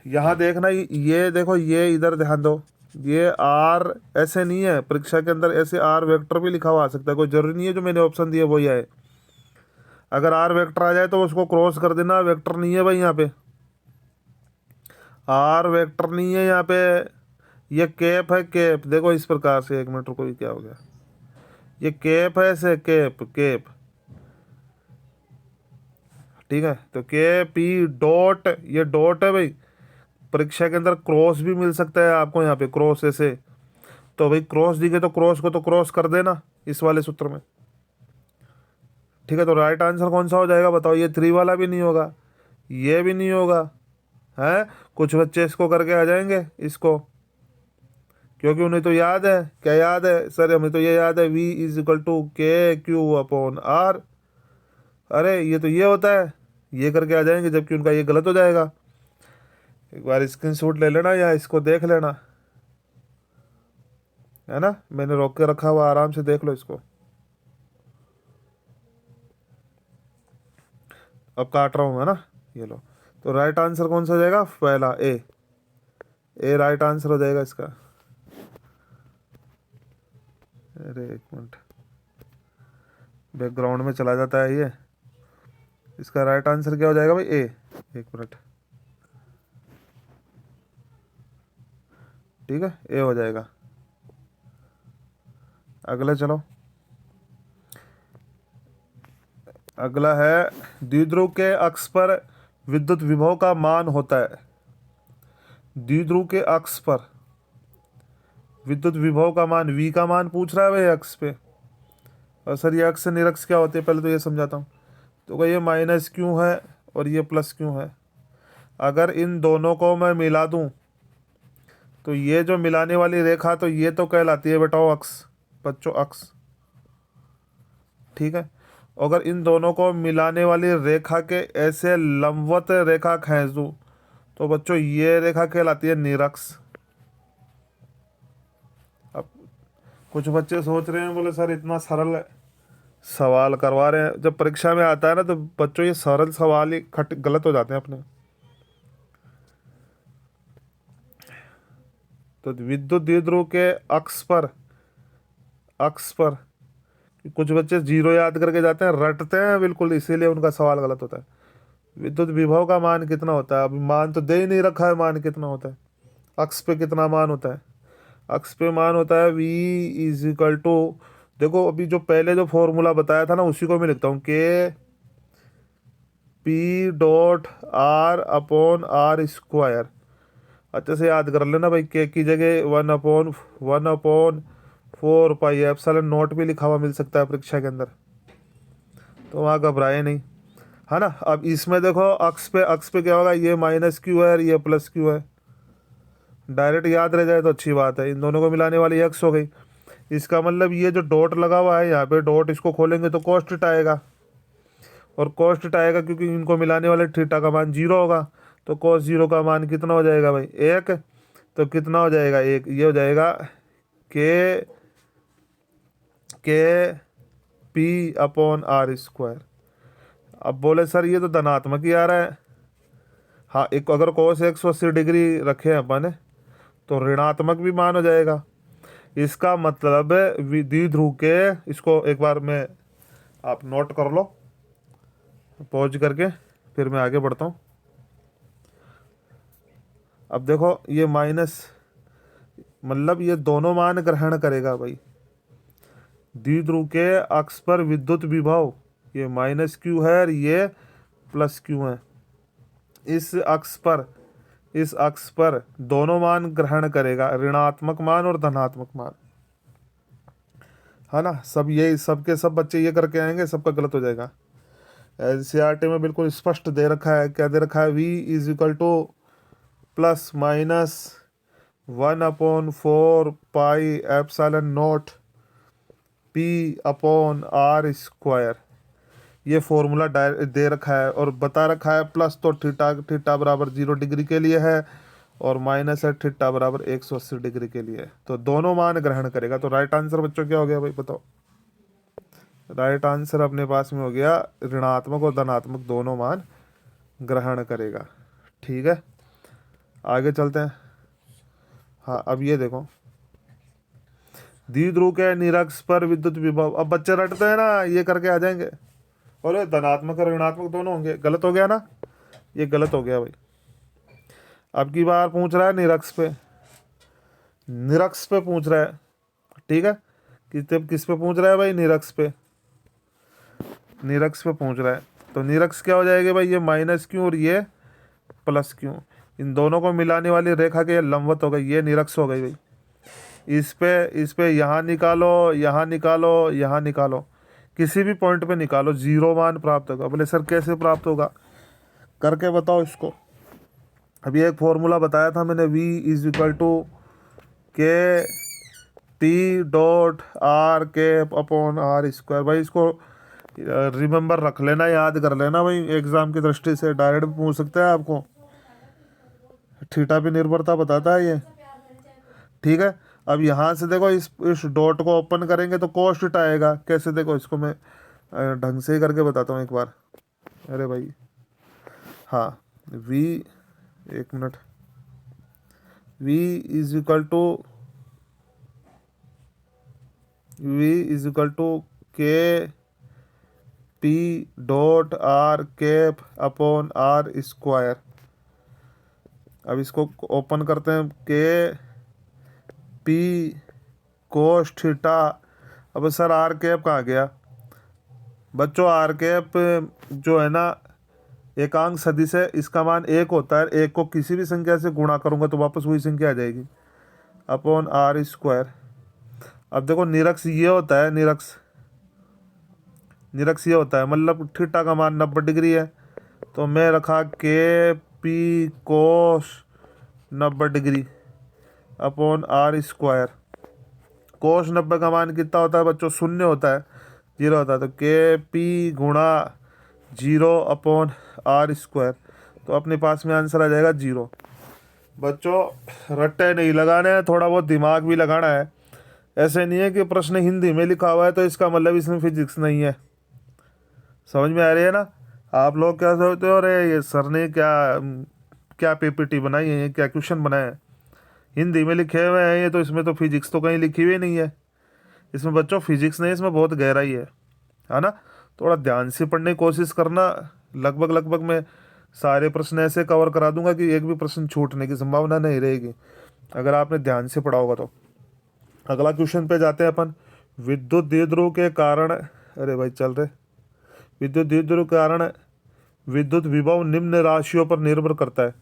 यहाँ देखना, ये देखो, ये इधर ध्यान दो, ये आर ऐसे नहीं है परीक्षा के अंदर, ऐसे आर वेक्टर भी लिखा हुआ आ सकता है, कोई जरूरी नहीं है जो मैंने ऑप्शन दिए वही आए। अगर आर वेक्टर आ जाए तो उसको क्रॉस कर देना, वेक्टर नहीं है भाई यहाँ पे, आर वेक्टर नहीं है यहाँ पे, ये कैप है, कैप देखो इस प्रकार से। एक मिनट रुको, ये क्या हो गया, ये कैप है ऐसे, कैप कैप। ठीक है, तो के पी डॉट, ये डॉट है भाई, परीक्षा के अंदर क्रॉस भी मिल सकता है आपको यहाँ पे, क्रॉस ऐसे। तो भाई क्रॉस दिखे तो क्रॉस को तो क्रॉस कर देना इस वाले सूत्र में। ठीक है, तो राइट आंसर कौन सा हो जाएगा बताओ, ये 3 वाला भी नहीं होगा, ये भी नहीं होगा है। कुछ बच्चे इसको करके आ जाएंगे इसको, क्योंकि उन्हें तो याद है, क्या याद है सर, हमें तो ये याद है V इज इक्वल टू के क्यू अपॉन आर। अरे ये तो ये होता है, ये करके आ जाएंगे, जबकि उनका ये गलत हो जाएगा। एक बार स्क्रीनशॉट ले लेना या इसको देख लेना, है ना, मैंने रोक के रखा हुआ, आराम से देख लो इसको। अब काट रहा हूँ, है ना, ये लो। तो राइट आंसर कौन सा हो जाएगा, पहला ए राइट आंसर हो जाएगा इसका। अरे एक मिनट, बैकग्राउंड में चला जाता है ये। इसका राइट आंसर क्या हो जाएगा भाई, ए। एक मिनट, ठीक है, ए हो जाएगा। अगला चलो, अगला है द्विध्रुव के अक्ष पर विद्युत विभव का मान होता है। द्विध्रुव के अक्ष पर विद्युत विभव का मान, V का मान पूछ रहा है भाई अक्ष पे। और सर ये अक्ष से निरक्ष क्या होते हैं, पहले तो ये समझाता हूँ। तो ये माइनस क्यों है और ये प्लस क्यों है। अगर इन दोनों को मैं मिला दूं तो ये जो मिलाने वाली रेखा, तो ये तो कहलाती है बेटाओ अक्ष, बच्चों अक्ष। ठीक है, अगर इन दोनों को मिलाने वाली रेखा के ऐसे लंबवत रेखा खींच दूं तो बच्चों ये रेखा कहलाती है निरक्ष। अब कुछ बच्चे सोच रहे हैं, बोले सर इतना सरल सवाल करवा रहे हैं, जब परीक्षा में आता है ना तो बच्चों ये सरल सवाल ही खट गलत हो जाते हैं अपने। तो विद्युत द्विध्रुव के अक्ष पर कुछ बच्चे जीरो याद करके जाते हैं, रटते हैं बिल्कुल, इसीलिए उनका सवाल गलत होता है। विद्युत विभव का मान कितना होता है? अभी मान तो दे ही नहीं रखा है, मान कितना होता है? अक्ष पे कितना मान होता है? अक्ष पे मान होता है V इज इक्वल टू, देखो अभी जो पहले जो फॉर्मूला बताया था ना उसी को मैं लिखता हूँ, K P dot R upon R square. अच्छे से याद कर लेना भाई, के की जगह 1/4 पाई एप्सिलॉन नॉट भी लिखा हुआ मिल सकता है परीक्षा के अंदर, तो वहाँ घबराए नहीं, है ना। अब इसमें देखो अक्स पे क्या होगा, ये माइनस क्यू है और ये प्लस क्यू है, डायरेक्ट याद रह जाए तो अच्छी बात है। इन दोनों को मिलाने वाली एक्स हो गई, इसका मतलब ये जो डॉट लगा हुआ है यहाँ पे डॉट, इसको खोलेंगे तो कॉस्ट आएगा, और कॉस्ट आएगा क्योंकि इनको मिलाने वाले थीटा का मान 0 होगा, तो कॉस 0 का मान कितना हो जाएगा भाई? 1। तो कितना हो जाएगा? 1। ये हो जाएगा के के पी अपॉन आर स्क्वायर। अब बोले सर ये तो धनात्मक ही आ रहा है। हाँ, एक अगर cos 180 डिग्री रखे अपन तो ऋणात्मक भी मान हो जाएगा। इसका मतलब द्विध्रुव के, इसको एक बार मैं, आप नोट कर लो पॉज करके, फिर मैं आगे बढ़ता हूँ। अब देखो ये माइनस, मतलब ये दोनों मान ग्रहण करेगा भाई। द्विध्रुव के अक्ष पर विद्युत विभव ये माइनस क्यू है और ये प्लस क्यू है। इस अक्ष पर दोनों मान ग्रहण करेगा, ऋणात्मक मान और धनात्मक मान, है ना। सब ये सबके सब बच्चे ये करके आएंगे, सबका गलत हो जाएगा। एनसीईआरटी में बिल्कुल स्पष्ट दे रखा है, क्या दे रखा है? V is equal to plus minus 1/4 pi epsilon naught P upon R square. ये फॉर्मूला दे रखा है और बता रखा है, प्लस तो थीटा बराबर 0 डिग्री के लिए है, और माइनस है थीटा बराबर 180 डिग्री के लिए। तो दोनों मान ग्रहण करेगा। तो राइट आंसर बच्चों क्या हो गया भाई, बताओ? राइट आंसर अपने पास में हो गया, ऋणात्मक और धनात्मक दोनों मान ग्रहण करेगा। ठीक है, आगे चलते हैं। हाँ, अब ये देखो, द्विध्रुव के निरक्ष पर विद्युत विभव। अब बच्चे रटते हैं ना, ये करके आ जाएंगे, बोले धनात्मक और ऋणात्मक दोनों होंगे। गलत हो गया ना, ये गलत हो गया भाई। अब की बार पूछ रहा है निरक्ष पे पूछ रहा है। ठीक है, किस पे पूछ रहा है भाई? निरक्ष पे पूछ रहा है। तो निरक्ष क्या हो जाएगा भाई? ये माइनस क्यू और ये प्लस क्यू, इन दोनों को मिलाने वाली रेखा के लंबवत हो गई, ये निरक्ष हो गई भाई। इस पे यहाँ निकालो, यहाँ निकालो, यहाँ निकालो, किसी भी पॉइंट पे निकालो, 0 मान प्राप्त होगा। बोले सर कैसे प्राप्त होगा, करके बताओ इसको। अभी एक फॉर्मूला बताया था मैंने, V is equal to K P dot are के अपॉन आर स्क्वायर। भाई इसको रिमेंबर रख लेना, याद कर लेना भाई, एग्जाम की दृष्टि से डायरेक्ट भी पूछ सकता है आपको। थीटा पे निर्भरता बताता है ये। ठीक है, अब यहाँ से देखो, इस डॉट को ओपन करेंगे तो कॉस्ट आएगा। कैसे? देखो इसको मैं ढंग से ही करके बताता हूँ एक बार। अरे भाई हाँ, V, एक minute, V is equal to K P dot R cap upon R square. अब इसको ओपन करते हैं, के पी कोस थीटा। अब सर आर कैप कहाँ गया बच्चों? आर कैप जो है ना, एकांक सदिश है, इसका मान 1 होता है। 1 को किसी भी संख्या से गुणा करूंगा तो वापस वही संख्या आ जाएगी, अपॉन आर स्क्वायर। अब देखो निरक्ष ये होता है, निरक्ष ये होता है, मतलब थीटा का मान 90 डिग्री है, तो मैं रखा K P cos 90 degree upon R square. Cos 90 का मान कितना होता है बच्चों? 0 होता है, 0 होता है, तो के पी गुणा 0 अपॉन आर स्क्वायर। तो अपने पास में आंसर आ जाएगा 0। बच्चों रट्टे नहीं लगाने हैं, थोड़ा बहुत दिमाग भी लगाना है। ऐसे नहीं है कि प्रश्न हिंदी में लिखा हुआ है तो इसका मतलब इसमें फिजिक्स नहीं है। समझ में आ रही है ना? आप लोग क्या सोचते हो, अरे ये सर ने क्या क्या पीपीटी बनाई है, ये क्या क्वेश्चन बनाए हैं, हिंदी में लिखे हुए हैं ये, तो इसमें तो फिजिक्स तो कहीं लिखी हुई नहीं है। इसमें बच्चों फिजिक्स नहीं, इसमें बहुत गहराई है ना? थोड़ा ध्यान से पढ़ने की कोशिश करना। लगभग लगभग मैं सारे प्रश्न ऐसे कवर करा दूंगा कि एक भी प्रश्न छूटने की संभावना नहीं रहेगी अगर आपने ध्यान से पढ़ा होगा तो। अगला क्वेश्चन पे जाते हैं अपन। विद्युत द्विध्रुव के कारण, अरे भाई चल रहे, विद्युत द्विध्रुव के कारण विद्युत विभव निम्न राशियों पर निर्भर करता है।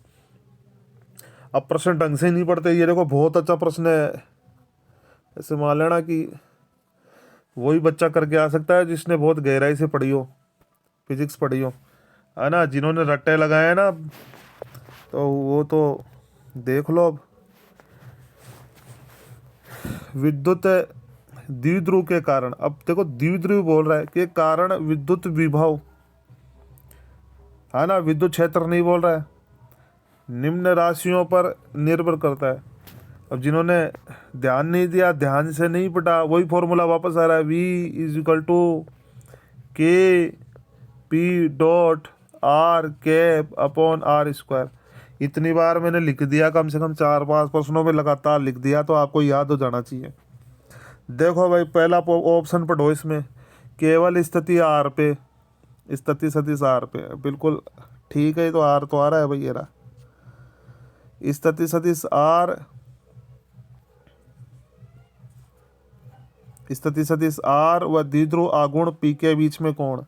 अब प्रश्न ढंग से ही नहीं पढ़ते, ये देखो बहुत अच्छा प्रश्न है। ऐसे मान लेना कि वही बच्चा करके आ सकता है जिसने बहुत गहराई से पढ़ी हो, फिजिक्स पढ़ी हो, है ना? जिन्होंने रट्टे लगाए हैं ना, तो वो तो देख लो। अब विद्युत द्विध्रुव के कारण, अब देखो द्विध्रुव बोल रहा है के कारण विद्युत विभव, है ना? विद्युत क्षेत्र नहीं बोल रहा है, निम्न राशियों पर निर्भर करता है। अब जिन्होंने ध्यान नहीं दिया, ध्यान से नहीं पढ़ा, वही फॉर्मूला वापस आ रहा है, V is equal to K P dot R cap upon R square. इतनी बार मैंने लिख दिया, कम से कम 4-5 प्रश्नों में लगातार लिख दिया, तो आपको याद हो जाना चाहिए। देखो भाई पहला ऑप्शन पढ़ो, इसमें केवल स्थिति आर पे, स्थिति सदिश आर पे, बिल्कुल ठीक है। तो आर तो आ रहा है भाई, ये रहा स्थिति सदिश आर, स्थिति सदिश आर व द्विध्रुव आघूर्ण पी के बीच में कोण।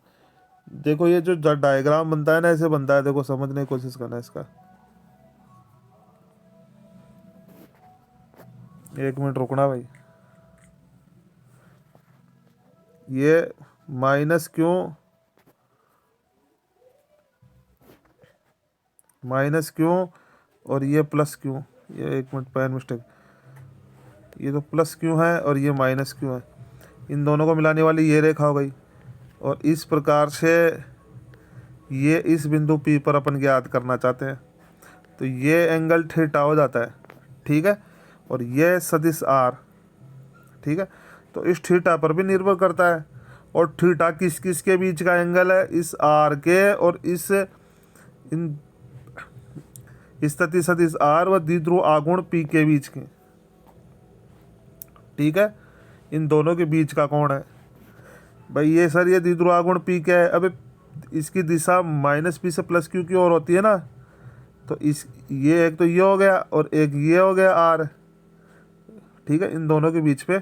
देखो ये जो डायग्राम बनता है ना, ऐसे बनता है, देखो समझने की कोशिश करना इसका। एक मिनट रुकना भाई, ये माइनस क्यों, माइनस क्यों और ये प्लस क्यों, ये एक मिनट पैन मिस्टेक, ये तो प्लस क्यों है और ये माइनस क्यों है, इन दोनों को मिलाने वाली ये रेखा हो गई। और इस प्रकार से ये इस बिंदु P पर अपन ज्ञात करना चाहते हैं, तो ये एंगल थीटा हो जाता है, ठीक है। और ये सदिश R, ठीक है। तो इस थीटा पर भी निर्भर करता है, और थीटा किस किस के बीच का एंगल है, इस R के और इस इन स्थिति सदिश R व द्विध्रुव आघूर्ण P के बीच के, ठीक है। इन दोनों के बीच का कोण है भाई ये। सर ये द्विध्रुव आघूर्ण P क्या है, अबे इसकी दिशा -P से प्लस Q की ओर होती है ना, तो इस ये एक तो ये हो गया और एक ये हो गया R, ठीक है। इन दोनों के बीच पे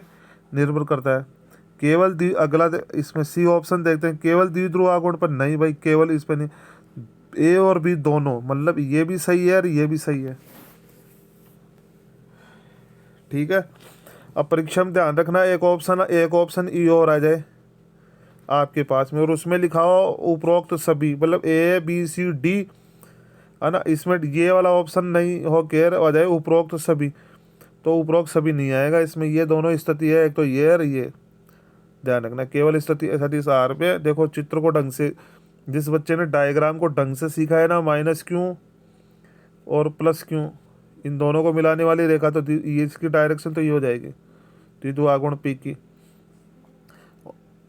निर्भर करता है। केवल अगला इसमें C ऑप्शन देखते हैं, केवल द्विध्रुव आघूर्ण पर नहीं भाई, केवल इस पे नहीं, A और B दोनों, मतलब ये भी सही है और ये भी सही है, ठीक है। अब परीक्षा में ध्यान रखना, एक ऑप्शन ई और आ जाए आपके पास में, और उसमें लिखा हो उपरोक्त सभी, मतलब A B C D, है ना। इसमें ये वाला ऑप्शन नहीं हो के आ जाए उपरोक्त सभी, तो उपरोक्त सभी नहीं आएगा इसमें। ये दोनों स्थिति है, एक तो ये और ये, ध्यान रखना। केवल स्थिति सदिश आर पे देखो, चित्र को ढंग से, जिस बच्चे ने डायग्राम को ढंग से सीखा है ना, माइनस क्यों और प्लस क्यों, इन दोनों को मिलाने वाली रेखा, तो ये इसकी डायरेक्शन तो ये हो जाएगी द्विध्रुव आघूर्ण P की।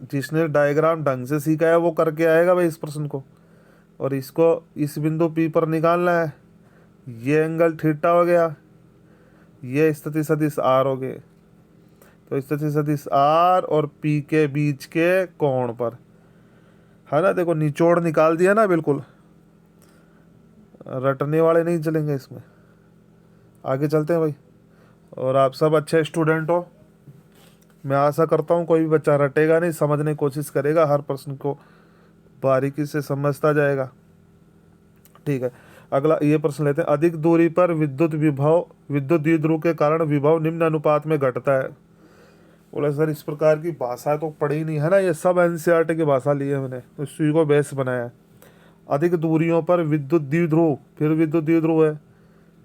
जिसने डायग्राम ढंग से सीखा है वो करके आएगा भाई इस प्रश्न को। और इसको इस बिंदु P पर निकालना है, ये एंगल थीटा हो गया, ये स्थिति सदिश R हो गए, तो स्थिति सदिश R और P के बीच के कोण पर, है ना। देखो निचोड़ निकाल दिया ना, बिल्कुल रटने वाले नहीं चलेंगे इसमें। आगे चलते हैं भाई, और आप सब अच्छे स्टूडेंट हो, मैं आशा करता हूँ कोई भी बच्चा रटेगा नहीं, समझने की कोशिश करेगा, हर प्रश्न को बारीकी से समझता जाएगा, ठीक है। अगला ये प्रश्न लेते हैं, अधिक दूरी पर विद्युत द्विध्रुव के कारण विभव निम्न अनुपात में घटता है। बोले सर इस प्रकार की भाषा तो पढ़ी नहीं है ना, ये सब एनसीईआरटी की भाषा ली है मैंने, तो इसी को बेस बनाया है। अधिक दूरियों पर विद्युत द्विध्रुव, फिर विद्युत द्विध्रुव है,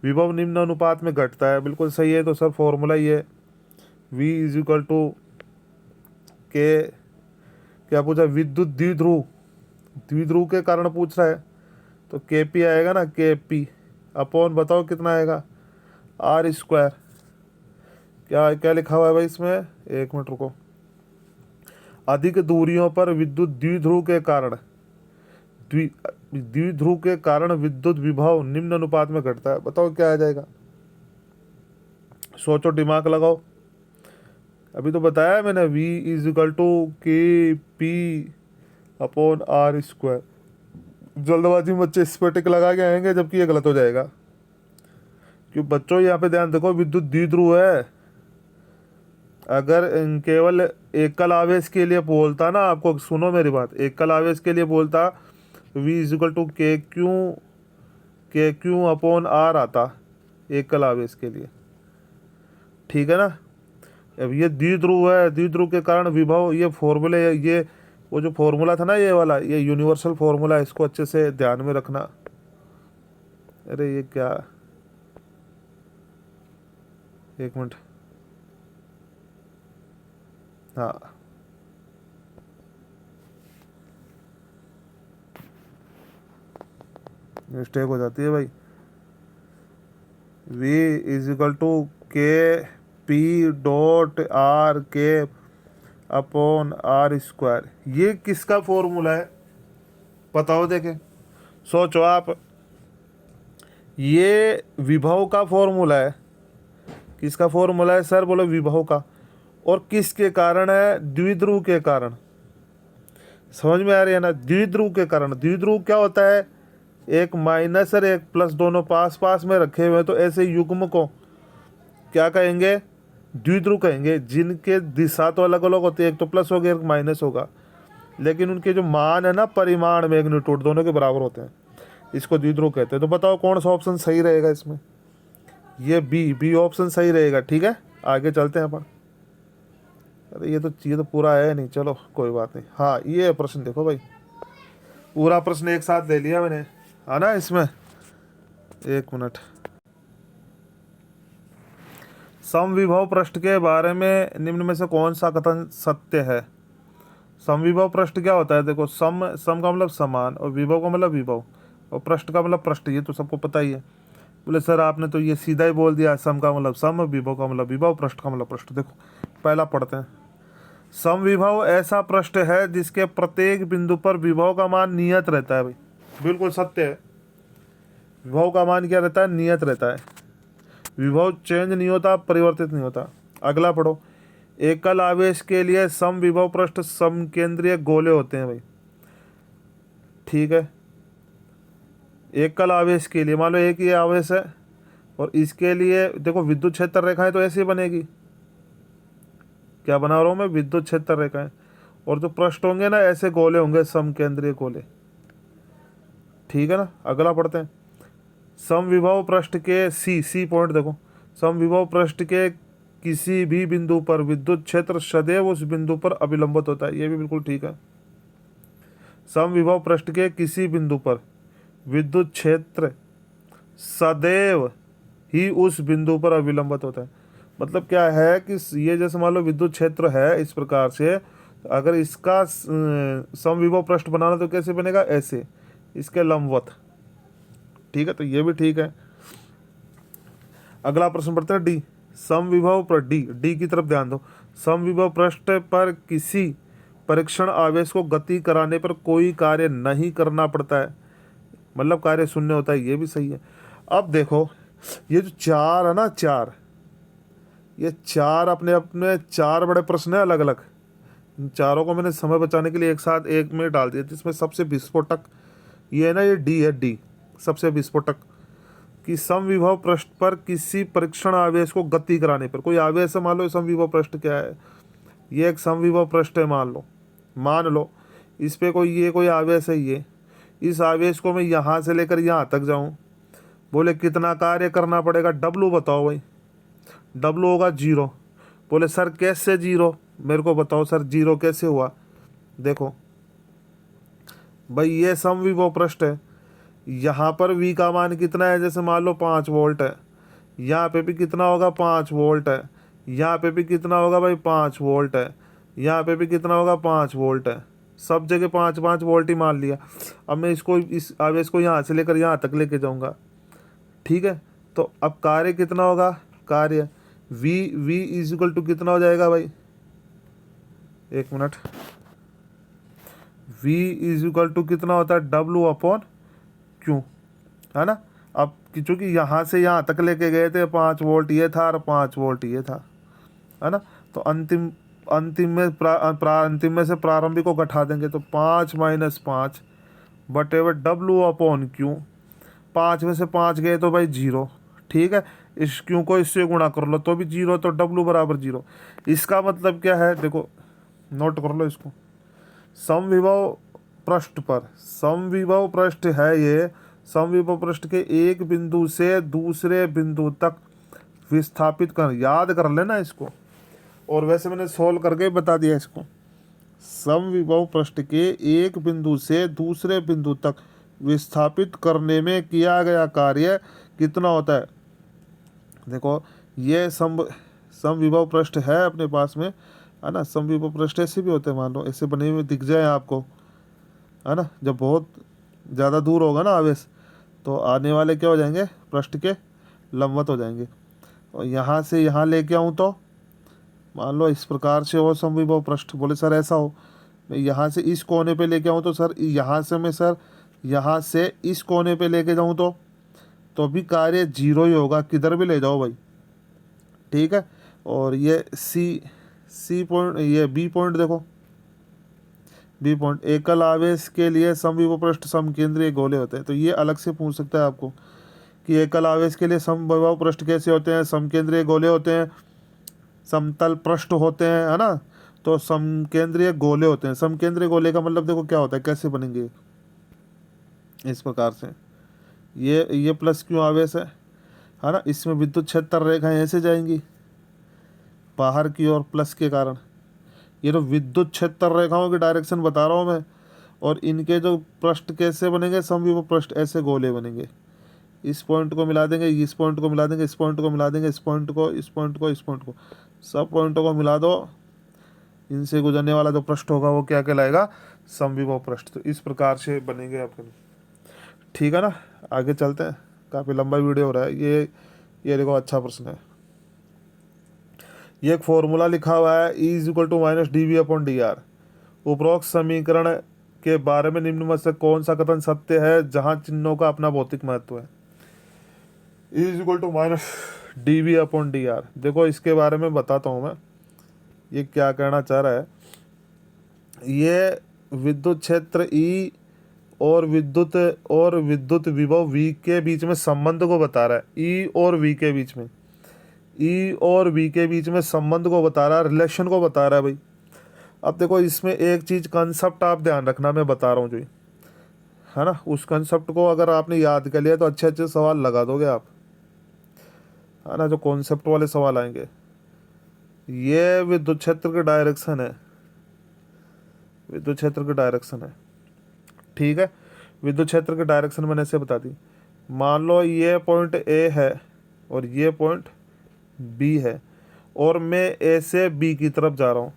विभव निम्न अनुपात में घटता है, बिल्कुल सही है। तो सर फॉर्मूला ये V इज इक्वल टू के, क्या पूछा, विद्युत द्विध्रुव के कारण पूछ रहा है, तो KP आएगा ना, KP अपॉन बताओ कितना आएगा, R स्क्वायर, क्या क्या लिखा हुआ है भाई इसमें, एक मिनट रुको। अधिक दूरियों पर विद्युत द्विध्रुव के कारण द्विध्रुव के कारण विद्युत विभव निम्न अनुपात में घटता है। बताओ क्या आ जाएगा, सोचो, दिमाग लगाओ। अभी तो बताया मैंने, V is equal to K P upon R square. जल्दबाजी में बच्चे इस पर टिक लगा के आएंगे, जबकि ये गलत हो जाएगा। क्यों बच्चों, यहाँ पे ध्यान देखो, विद्युत द्विध्रुव है। अगर केवल एकल आवेश के लिए बोलता ना, आपको सुनो मेरी बात, एकल आवेश के लिए बोलता V इज इक्वल टू के क्यू अपॉन आर आता एकल आवेश के लिए, ठीक है ना। अब ये द्विध्रुव है, द्विध्रुव के कारण विभव, ये फॉर्मूले, ये वो जो फॉर्मूला था ना, ये वाला, ये यूनिवर्सल फॉर्मूला, इसको अच्छे से ध्यान में रखना। अरे ये क्या, एक मिनट, हाँ, मिस्टेक हो जाती है भाई। V is equal to K P dot are के अपॉन आर स्क्वायर। ये किसका फॉर्मूला है बताओ, देखें, सोचो आप। ये विभव का फॉर्मूला है। किसका फॉर्मूला है सर, बोलो, विभव का। और किसके कारण है, द्विध्रुव के कारण। समझ में आ रही है ना, द्विध्रुव के कारण। द्विध्रुव क्या होता है, एक माइनस और एक प्लस दोनों पास पास में रखे हुए हैं, तो ऐसे युग्म को क्या कहेंगे, द्विध्रुव कहेंगे। जिनके दिशा तो अलग अलग होती है, एक तो प्लस होगा एक माइनस होगा, लेकिन उनके जो मान है ना, परिमाण, मैग्नीट्यूड, दोनों के बराबर होते हैं, इसको द्विध्रुव कहते हैं। तो बताओ कौन सा ऑप्शन सही रहेगा इसमें, ये बी ऑप्शन सही रहेगा। ठीक है, आगे चलते हैं अपन। अरे ये तो पूरा है नहीं, चलो कोई बात नहीं। हाँ, ये प्रश्न देखो भाई, पूरा प्रश्न एक साथ ले लिया मैंने, है ना इसमें। एक मिनट, समविभव पृष्ठ के बारे में निम्न में से कौन सा कथन सत्य है। समविभव पृष्ठ क्या होता है, देखो, सम का मतलब समान, और विभव का मतलब विभव, और पृष्ठ का मतलब पृष्ठ। ये तो सबको पता ही है। बोले सर आपने तो ये सीधा ही बोल दिया, सम का मतलब सम, विभव का मतलब विभव, पृष्ठ का मतलब पृष्ठ। देखो पहला पढ़ते हैं। समविभव ऐसा पृष्ठ है जिसके प्रत्येक बिंदु पर विभव का मान नियत रहता है। भाई बिल्कुल सत्य है, विभव का मान क्या रहता है, नियत रहता है। विभव चेंज नहीं होता, परिवर्तित नहीं होता। अगला पढ़ो। एकल आवेश के लिए सम विभव पृष्ठ समकेंद्रीय गोले होते हैं। भाई ठीक है, एकल आवेश के लिए मान लो एक ही आवेश है, और इसके लिए देखो विद्युत क्षेत्र रेखाएं तो ऐसे बनेगी। क्या बना रहा हूँ मैं, विद्युत क्षेत्र रेखाएं, और जो पृष्ठ होंगे ना, ऐसे गोले होंगे, समकेंद्रीय गोले। ठीक है ना, अगला पढ़ते हैं। समविभव पृष्ठ के सी पॉइंट देखो, समविभव पृष्ठ के किसी भी बिंदु पर विद्युत क्षेत्र सदैव उस बिंदु पर अभिलंबित होता है। ये भी बिल्कुल ठीक है। समविभव पृष्ठ के किसी बिंदु पर विद्युत क्षेत्र सदैव ही उस बिंदु पर अभिलंबित होता है। मतलब क्या है कि ये जैसे मान लो विद्युत क्षेत्र है इस प्रकार से, अगर इसका समविभव पृष्ठ बनाना तो कैसे बनेगा, ऐसे, इसके लंबवत। ठीक है, तो ये भी ठीक है। अगला प्रश्न पढ़ते हैं डी। समविभव पर डी की तरफ ध्यान दो। समविभव पृष्ठ पर किसी परीक्षण आवेश को गति कराने पर कोई कार्य नहीं करना पड़ता है, मतलब कार्य शून्य होता है। ये भी सही है। अब देखो, ये जो चार है ना, ये चार अपने अपने चार बड़े प्रश्न है अलग अलग। इन चारों को मैंने समय बचाने के लिए एक साथ एक में डाल दिया, जिसमें सबसे विस्फोटक ये है ना, ये डी है। डी सबसे विस्फोटक, कि समविभव पृष्ठ पर किसी परीक्षण आवेश को गति कराने पर, कोई आवेश है, मान लो समविभव पृष्ठ क्या है, ये एक समविभव पृष्ठ है, मान लो इस पे कोई आवेश है। ये इस आवेश को मैं यहाँ से लेकर यहाँ तक जाऊँ, बोले कितना कार्य करना पड़ेगा, डब्लू बताओ भाई। डब्लू होगा 0। बोले सर कैसे 0, मेरे को बताओ सर 0 कैसे हुआ। देखो भाई, ये समविभव पृष्ठ है, यहाँ पर V का मान कितना है, जैसे मान लो 5 वोल्ट है, यहाँ पे भी कितना होगा, 5 वोल्ट है, यहाँ पे भी कितना होगा भाई, 5 वोल्ट है, यहाँ पे भी कितना होगा, 5 वोल्ट है। सब जगह 5 वोल्ट ही मान लिया। अब मैं इस आवेश को यहाँ से लेकर यहाँ तक लेके जाऊँगा। ठीक है, तो अब कार्य कितना होगा, कार्य वी इज इक्वल टू कितना हो जाएगा भाई, एक minute, v is equal to कितना होता है, W अपॉन Q, है ना। अब चूंकि यहाँ से यहाँ तक लेके गए थे 5 वोल्ट ये था और 5 वोल्ट ये था, है ना। तो अंतिम अंतिम में अंतिम में से प्रारंभिक को घटा देंगे तो 5 माइनस 5 बटेवर W अपॉन Q, 5 में से 5 गए तो भाई 0, ठीक है। इस Q को इससे गुणा कर लो तो भी 0, तो W बराबर 0। इसका मतलब क्या है, देखो नोट कर लो इसको, समविभव पृष्ठ पर, समविभव पृष्ठ है ये, समविभव पृष्ठ के एक बिंदु से दूसरे बिंदु तक विस्थापित कर, याद कर लेना इसको, और वैसे मैंने सोल्व करके बता दिया इसको। समविभव पृष्ठ के एक बिंदु से दूसरे बिंदु तक विस्थापित करने में किया गया कार्य कितना होता है। देखो ये समविभव पृष्ठ है अपने पास में, है ना। समविभव पृष्ठ ऐसे भी होते हैं, मान लो ऐसे बने हुए दिख जाए आपको, है ना। जब बहुत ज़्यादा दूर होगा ना आवेश तो आने वाले क्या हो जाएंगे, पृष्ठ के लंबवत हो जाएंगे। और यहाँ से यहाँ लेके आऊँ तो मान लो इस प्रकार से हो समविभव पृष्ठ, बोले सर ऐसा हो, मैं यहाँ से इस कोने पे लेके आऊँ तो सर यहाँ से मैं सर यहाँ से इस कोने पे लेके जाऊँ तो भी कार्य 0 ही होगा, किधर भी ले जाओ भाई, ठीक है। और ये सी पॉइंट, ये बी पॉइंट देखो, बी पॉइंट एकल आवेश के लिए समविभव पृष्ठ समकेंद्रीय गोले होते हैं। तो ये अलग से पूछ सकता है आपको कि एकल आवेश के लिए समविभव पृष्ठ कैसे होते हैं, समकेंद्रीय गोले होते हैं, समतल पृष्ठ होते हैं, है ना। तो समकेंद्रीय गोले होते हैं। समकेंद्रीय गोले का मतलब देखो क्या होता है, कैसे बनेंगे, इस प्रकार से ये प्लस क्यों आवेश है ना। इसमें विद्युत क्षेत्र रेखाएं ऐसे जाएंगी बाहर की ओर प्लस के कारण, ये तो विद्युत क्षेत्र रेखाओं की डायरेक्शन बता रहा हूँ मैं। और इनके जो पृष्ठ कैसे बनेंगे, समविभव पृष्ठ ऐसे गोले बनेंगे, इस पॉइंट को मिला देंगे, इस पॉइंट को मिला देंगे, इस पॉइंट को मिला देंगे, इस पॉइंट को, इस पॉइंट को, इस पॉइंट को, सब पॉइंटों को मिला दो, इनसे गुजरने वाला जो पृष्ठ होगा वो क्या कहलाएगा, समविभव पृष्ठ। तो इस प्रकार से बनेंगे आपके, ठीक है ना। आगे चलते हैं, काफ़ी लंबा वीडियो हो रहा है। ये देखो अच्छा प्रश्न है, ये एक फॉर्मूला लिखा हुआ है, E is equal to minus D upon D R. उपरोक्त समीकरण के बारे में निम्न में से कौन सा कथन सत्य है जहां चिन्हों का अपना भौतिक महत्व है। E is equal to minus D upon D R, देखो इसके बारे में बताता हूँ मैं, ये क्या कहना चाह रहा है। ये विद्युत क्षेत्र E और विद्युत विभव V के बीच में संबंध को बता रहा है। E और V के बीच में, E और V के बीच में संबंध को बता रहा है, रिलेशन को बता रहा है भाई। अब देखो इसमें एक चीज़ कंसेप्ट आप ध्यान रखना, मैं बता रहा हूँ जो, है ना, उस कंसेप्ट को अगर आपने याद कर लिया तो अच्छे अच्छे सवाल लगा दोगे आप, है ना। जो कॉन्सेप्ट वाले सवाल आएंगे, ये विद्युत क्षेत्र की डायरेक्शन है, विद्युत क्षेत्र की डायरेक्शन है, ठीक है। विद्युत क्षेत्र की डायरेक्शन मैंने ऐसे बता दी, मान लो ये पॉइंट ए है और ये पॉइंट बी है, और मैं ए से बी की तरफ जा रहा हूँ।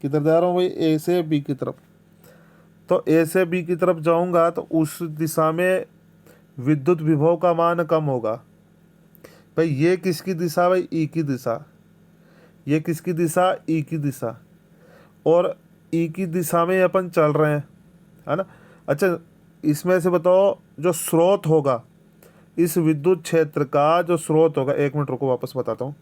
किधर जा रहा हूँ भाई, ए से बी की तरफ। तो ए से बी की तरफ जाऊँगा तो उस दिशा में विद्युत विभव का मान कम होगा भाई। ये किसकी दिशा भाई, ई की दिशा। ये किसकी दिशा, ई की दिशा। और ई की दिशा में अपन चल रहे हैं, है ना। अच्छा इसमें से बताओ, जो स्रोत होगा इस विद्युत क्षेत्र का, जो स्रोत होगा, एक मिनट रुको वापस बताता हूँ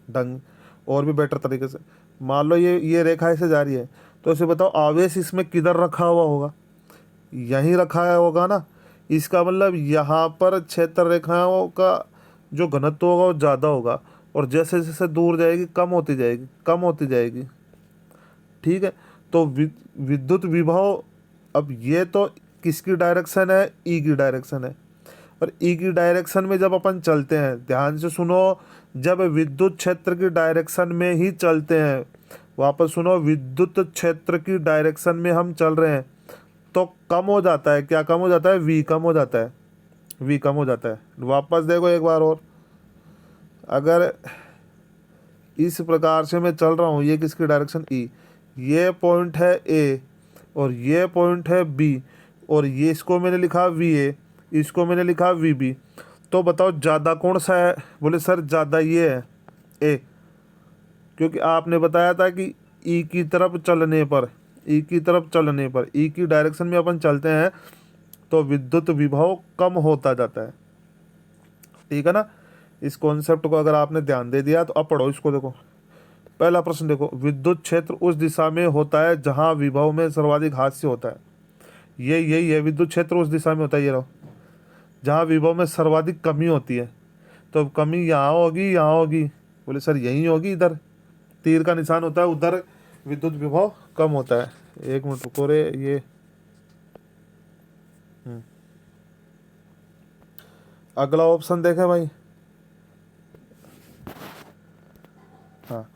ढंग और भी बेटर तरीके से। मान लो ये रेखा ऐसे जा रही है, तो इसे बताओ आवेश इसमें किधर रखा हुआ होगा, यहीं रखा होगा ना। इसका मतलब यहाँ पर क्षेत्र रेखाओं का जो घनत्व होगा वो ज़्यादा होगा, और जैसे जैसे दूर जाएगी कम होती जाएगी, कम होती जाएगी, ठीक है। तो विद्युत विभव, अब ये तो किसकी डायरेक्शन है, ई की डायरेक्शन है। और ई की डायरेक्शन में जब अपन चलते हैं, ध्यान से सुनो, जब विद्युत क्षेत्र की डायरेक्शन में ही चलते हैं, वापस सुनो, विद्युत क्षेत्र की डायरेक्शन में हम चल रहे हैं तो कम हो जाता है, क्या कम हो जाता है, वी कम हो जाता है, वी कम हो जाता है। वापस देखो एक बार और, अगर इस प्रकार से मैं चल रहा हूँ, ये किसकी डायरेक्शन, ई, ये पॉइंट है ए और ये पॉइंट है बी, और ये इसको मैंने लिखा वी ए, इसको मैंने लिखा वी बी। तो तो बताओ ज़्यादा कौन सा है? बोले सर ज़्यादा ये है, ए, क्योंकि आपने बताया था कि ई की तरफ चलने पर, ई की तरफ चलने पर, ई की डायरेक्शन में अपन चलते हैं तो विद्युत विभव कम होता जाता है। ठीक है ना? इस कॉन्सेप्ट को अगर आपने ध्यान दे दिया तो अब पढ़ो इसको। देखो पहला प्रश्न, देखो विद्युत क्षेत्र उस दिशा में होता है जहां विभव में सर्वाधिक हास्य होता है। ये यही है, विद्युत क्षेत्र उस दिशा में होता है, ये रहो, जहाँ विभव में सर्वाधिक कमी होती है। तो अब कमी यहाँ होगी, यहाँ होगी। बोले सर यहीं होगी, इधर तीर का निशान होता है, उधर विद्युत विभव कम होता है। एक मिनट रुको रे, ये अगला ऑप्शन देखे भाई। हाँ,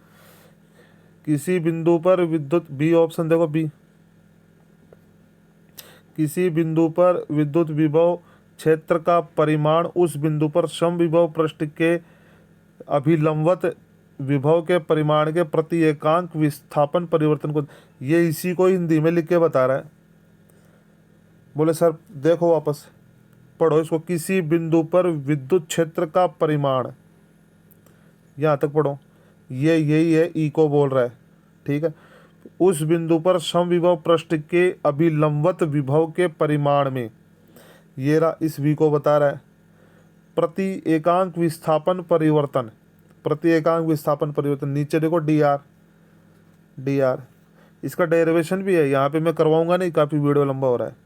किसी बिंदु पर विद्युत, बी ऑप्शन देखो, बी, किसी बिंदु पर विद्युत विभव क्षेत्र का परिमाण उस बिंदु पर समविभव पृष्ठ के अभिलंबवत विभव के परिमाण के प्रति एकांक विस्थापन परिवर्तन को, ये इसी को हिंदी में लिख के बता रहा है। बोले सर देखो वापस पढ़ो इसको, किसी बिंदु पर विद्युत क्षेत्र का परिमाण, यहाँ तक पढ़ो, ये यही है, ई को बोल रहा है। ठीक है, उस बिंदु पर समविभव पृष्ठ के अभिलंबवत विभव के परिमाण में, ये रहा, इस वी को बता रहा है, प्रति एकांक विस्थापन परिवर्तन, प्रति एकांक विस्थापन परिवर्तन। नीचे देखो डी आर, डी आर, इसका डेरिवेशन भी है, यहाँ पे मैं करवाऊंगा नहीं, काफ़ी वीडियो लंबा हो रहा है।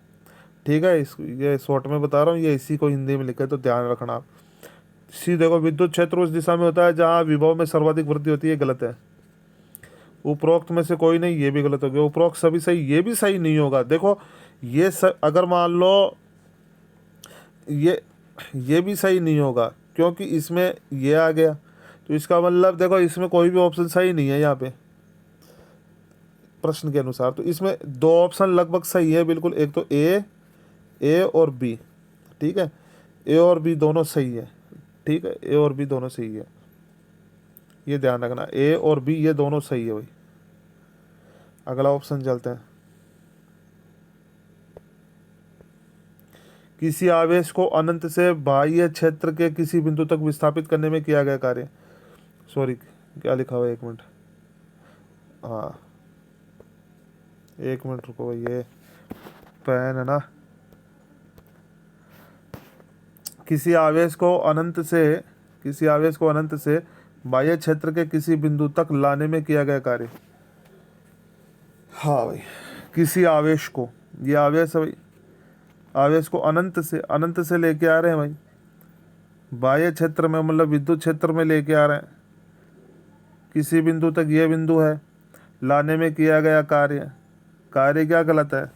ठीक है, इस ये शॉर्ट में बता रहा हूँ, ये इसी को हिंदी में लिखा है, तो ध्यान रखना आप। सी देखो, विद्युत क्षेत्र उस दिशा में होता है जहाँ विभव में सर्वाधिक वृद्धि होती है, गलत है। उपरोक्त में से कोई नहीं, ये भी गलत हो गया। उपरोक्त सभी सही, ये भी सही नहीं होगा। देखो ये अगर मान लो ये भी सही नहीं होगा, क्योंकि इसमें ये आ गया, तो इसका मतलब देखो इसमें कोई भी ऑप्शन सही नहीं है यहाँ पे प्रश्न के अनुसार। तो इसमें दो ऑप्शन लगभग सही है बिल्कुल, एक तो ए और बी। ठीक है, ए और बी दोनों सही है। ठीक है, ए और बी दोनों सही है, ये ध्यान रखना, ए और बी ये दोनों सही है भाई। अगला ऑप्शन चलते हैं। किसी आवेश को अनंत से बाह्य क्षेत्र के किसी बिंदु तक विस्थापित करने में किया गया कार्य, सॉरी क्या लिखा हुआ है, एक मिनट, हाँ एक मिनट रुको भाई, ये पेन है ना। किसी आवेश को अनंत से बाह्य क्षेत्र के किसी बिंदु तक लाने में किया गया कार्य। हाँ भाई, किसी आवेश को, ये आवेश है भाई, आवेश को अनंत से लेके आ रहे हैं भाई, बाह्य क्षेत्र में मतलब विद्युत क्षेत्र में लेके आ रहे हैं, किसी बिंदु तक, ये बिंदु है, लाने में किया गया कार्य, कार्य क्या कहलाता है?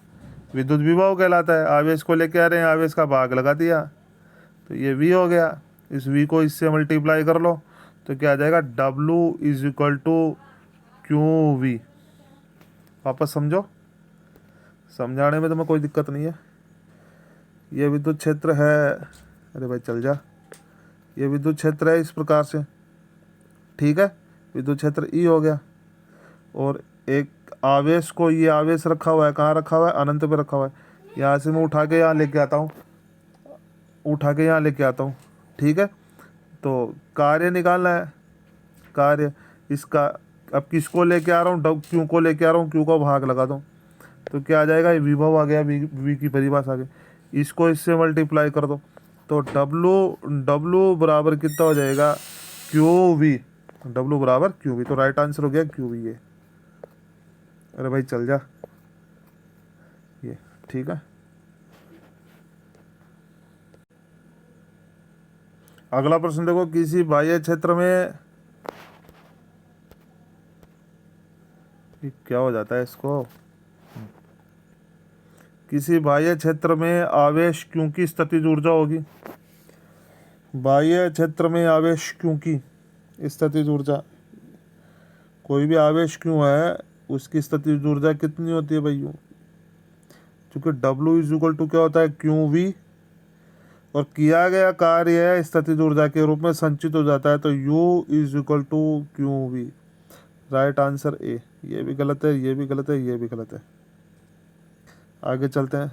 विद्युत विभव कहलाता है। आवेश को लेके आ रहे हैं, आवेश का भाग लगा दिया, तो ये v हो गया। इस v को इससे मल्टीप्लाई कर लो तो क्या आ जाएगा, W is equal to QV। वापस समझो, समझाने में तो मैं कोई दिक्कत नहीं है। ये विद्युत क्षेत्र है, अरे भाई चल जा, ये विद्युत क्षेत्र है इस प्रकार से। ठीक है, विद्युत क्षेत्र E हो गया, और एक आवेश को, ये आवेश रखा हुआ है, कहाँ रखा हुआ है? अनंत पे रखा हुआ है। यहाँ से मैं उठा के यहाँ लेके आता हूँ, ठीक है, तो कार्य निकालना है, कार्य इसका। अब किसको लेके आ रहा हूँ? क्यू को लेके आ रहा हूँ, क्यू को भाग लगा दूँ तो क्या आ जाएगा, विभव आ गया, वी की परिभाषा आ गई। इसको इससे मल्टीप्लाई कर दो तो डब्लू बराबर कितना हो जाएगा, QV। डब्लू बराबर QV, तो राइट आंसर हो गया QV ये। अरे भाई चल जा, ये ठीक है। अगला प्रश्न देखो, किसी बाह्य क्षेत्र में, ये क्या हो जाता है इसको, किसी बाह्य क्षेत्र में आवेश Q की स्थितिज ऊर्जा होगी। बाह्य क्षेत्र में आवेश Q की स्थितिज ऊर्जा, कोई भी आवेश Q है उसकी स्थितिज ऊर्जा कितनी होती है भाई? क्योंकि W इज इक्वल टू क्या होता है, QV, और किया गया कार्य है स्थितिज ऊर्जा के रूप में संचित हो जाता है, तो U is equal to QV। Right answer A. ये भी गलत है, ये भी गलत है, ये भी गलत है। आगे चलते हैं।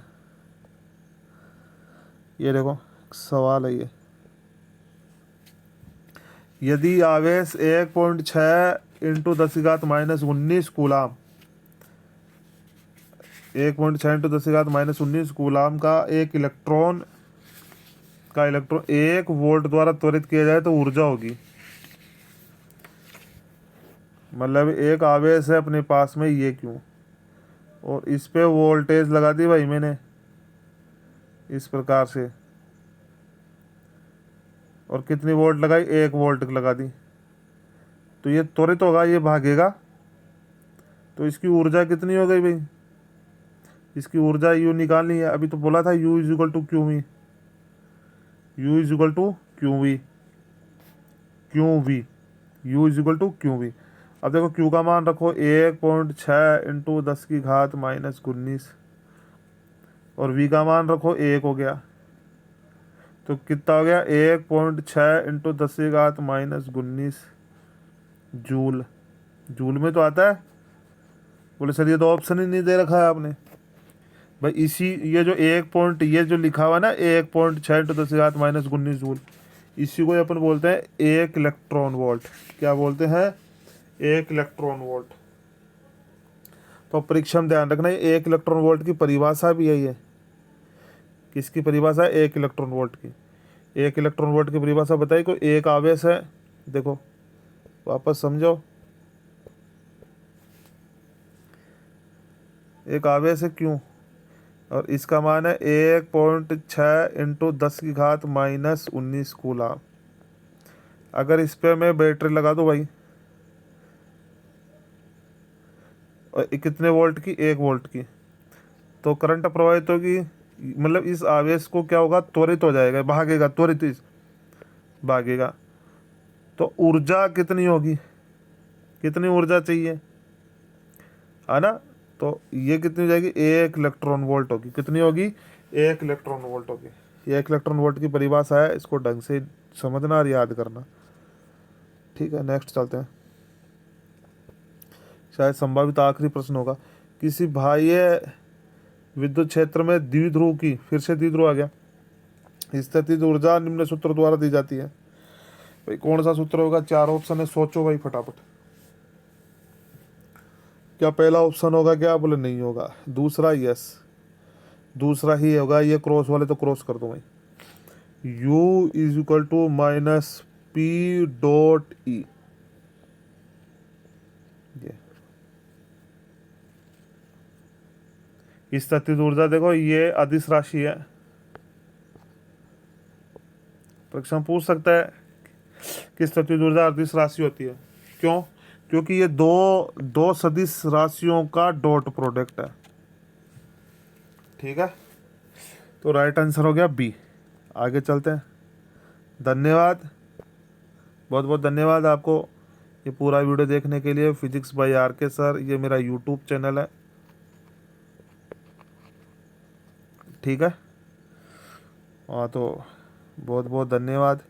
ये देखो सवाल है ये, यदि आवेश 1.6 इंटू 10⁻⁻19 कूलाम, 1.6 इंटू 10⁻⁻19 कूलाम का इलेक्ट्रॉन 1 वोल्ट द्वारा त्वरित किया जाए तो ऊर्जा होगी, मतलब एक आवेश है अपने पास में ये क्यों, और इस पे वोल्टेज लगा दी भाई मैंने इस प्रकार से, और कितनी वोल्ट लगाई, 1 वोल्ट लगा दी, तो ये त्वरित होगा, ये भागेगा, तो इसकी ऊर्जा कितनी हो गई भाई, इसकी ऊर्जा यू निकालनी है। अभी तो बोला था U is equal to Q V, U is equal to Q V, Q V, U is equal to Q V. अब देखो क्यू का मान रखो 1.6 इंटू 10⁻⁻19 और वी का मान रखो 1 हो गया, तो कितना हो गया 1.6 इंटू 10⁻⁻19 जूल, जूल में तो आता है। बोले सर ये तो ऑप्शन ही नहीं दे रखा है आपने। भाई इसी ये जो 1 जो लिखा हुआ ना 1.6 इंटू 10⁻⁻19 जूल, इसी को अपन बोलते हैं 1 इलेक्ट्रॉन वोल्ट। क्या बोलते हैं, 1 इलेक्ट्रॉन वोल्ट। तो परीक्षा में ध्यान रखना, 1 इलेक्ट्रॉन वोल्ट की परिभाषा भी यही है। किसकी परिभाषा है, 1 इलेक्ट्रॉन वोल्ट की। 1 इलेक्ट्रॉन वोल्ट की परिभाषा बताई, कोई एक आवेश है, देखो वापस समझो, एक आवेश है क्यों, और इसका मान है 1.6 इंटू 10⁻⁻19 कूलाम। अगर इस पे मैं बैटरी लगा दूं भाई, और ये कितने वोल्ट की, 1 वोल्ट की, तो करंट प्रवाहित होगी, मतलब इस आवेश को क्या होगा, त्वरित हो जाएगा, भागेगा, त्वरित भागेगा। तो ऊर्जा कितनी होगी, कितनी ऊर्जा चाहिए, है ना, तो ये कितनी हो जाएगी, 1 इलेक्ट्रॉन वोल्ट होगी। कितनी होगी, 1 इलेक्ट्रॉन वोल्ट होगी। ये 1 इलेक्ट्रॉन वोल्ट की परिभाषा है, इसको ढंग से समझना और याद करना। ठीक है, नेक्स्ट चलते हैं। शायद संभावित आखिरी प्रश्न होगा, किसी बाह्य विद्युत क्षेत्र में द्विध्रुव की, फिर से द्विध्रुव आ गया, स्थितिज ऊर्जा निम्न सूत्र द्वारा दी जाती है। भाई कौन सा सूत्र होगा, 4 ऑप्शन है, सोचो भाई फटाफट। क्या पहला ऑप्शन होगा, क्या बोले नहीं होगा, दूसरा यस, दूसरा ही होगा, ये क्रॉस वाले तो क्रॉस कर दो भाई। U is equal to minus P dot E, स्थितिज ऊर्जा देखो ये अदिश राशि है, परीक्षा में पूछ सकता है कि स्थितिज ऊर्जा अदिश राशि होती है, क्यों, क्योंकि ये दो दो सदिश राशियों का डॉट प्रोडक्ट है। ठीक है, तो राइट आंसर हो गया बी। आगे चलते हैं, धन्यवाद, बहुत बहुत धन्यवाद आपको ये पूरा वीडियो देखने के लिए। फिजिक्स बाय आर के सर, ये मेरा यूट्यूब चैनल है। ठीक है, हाँ तो बहुत बहुत धन्यवाद।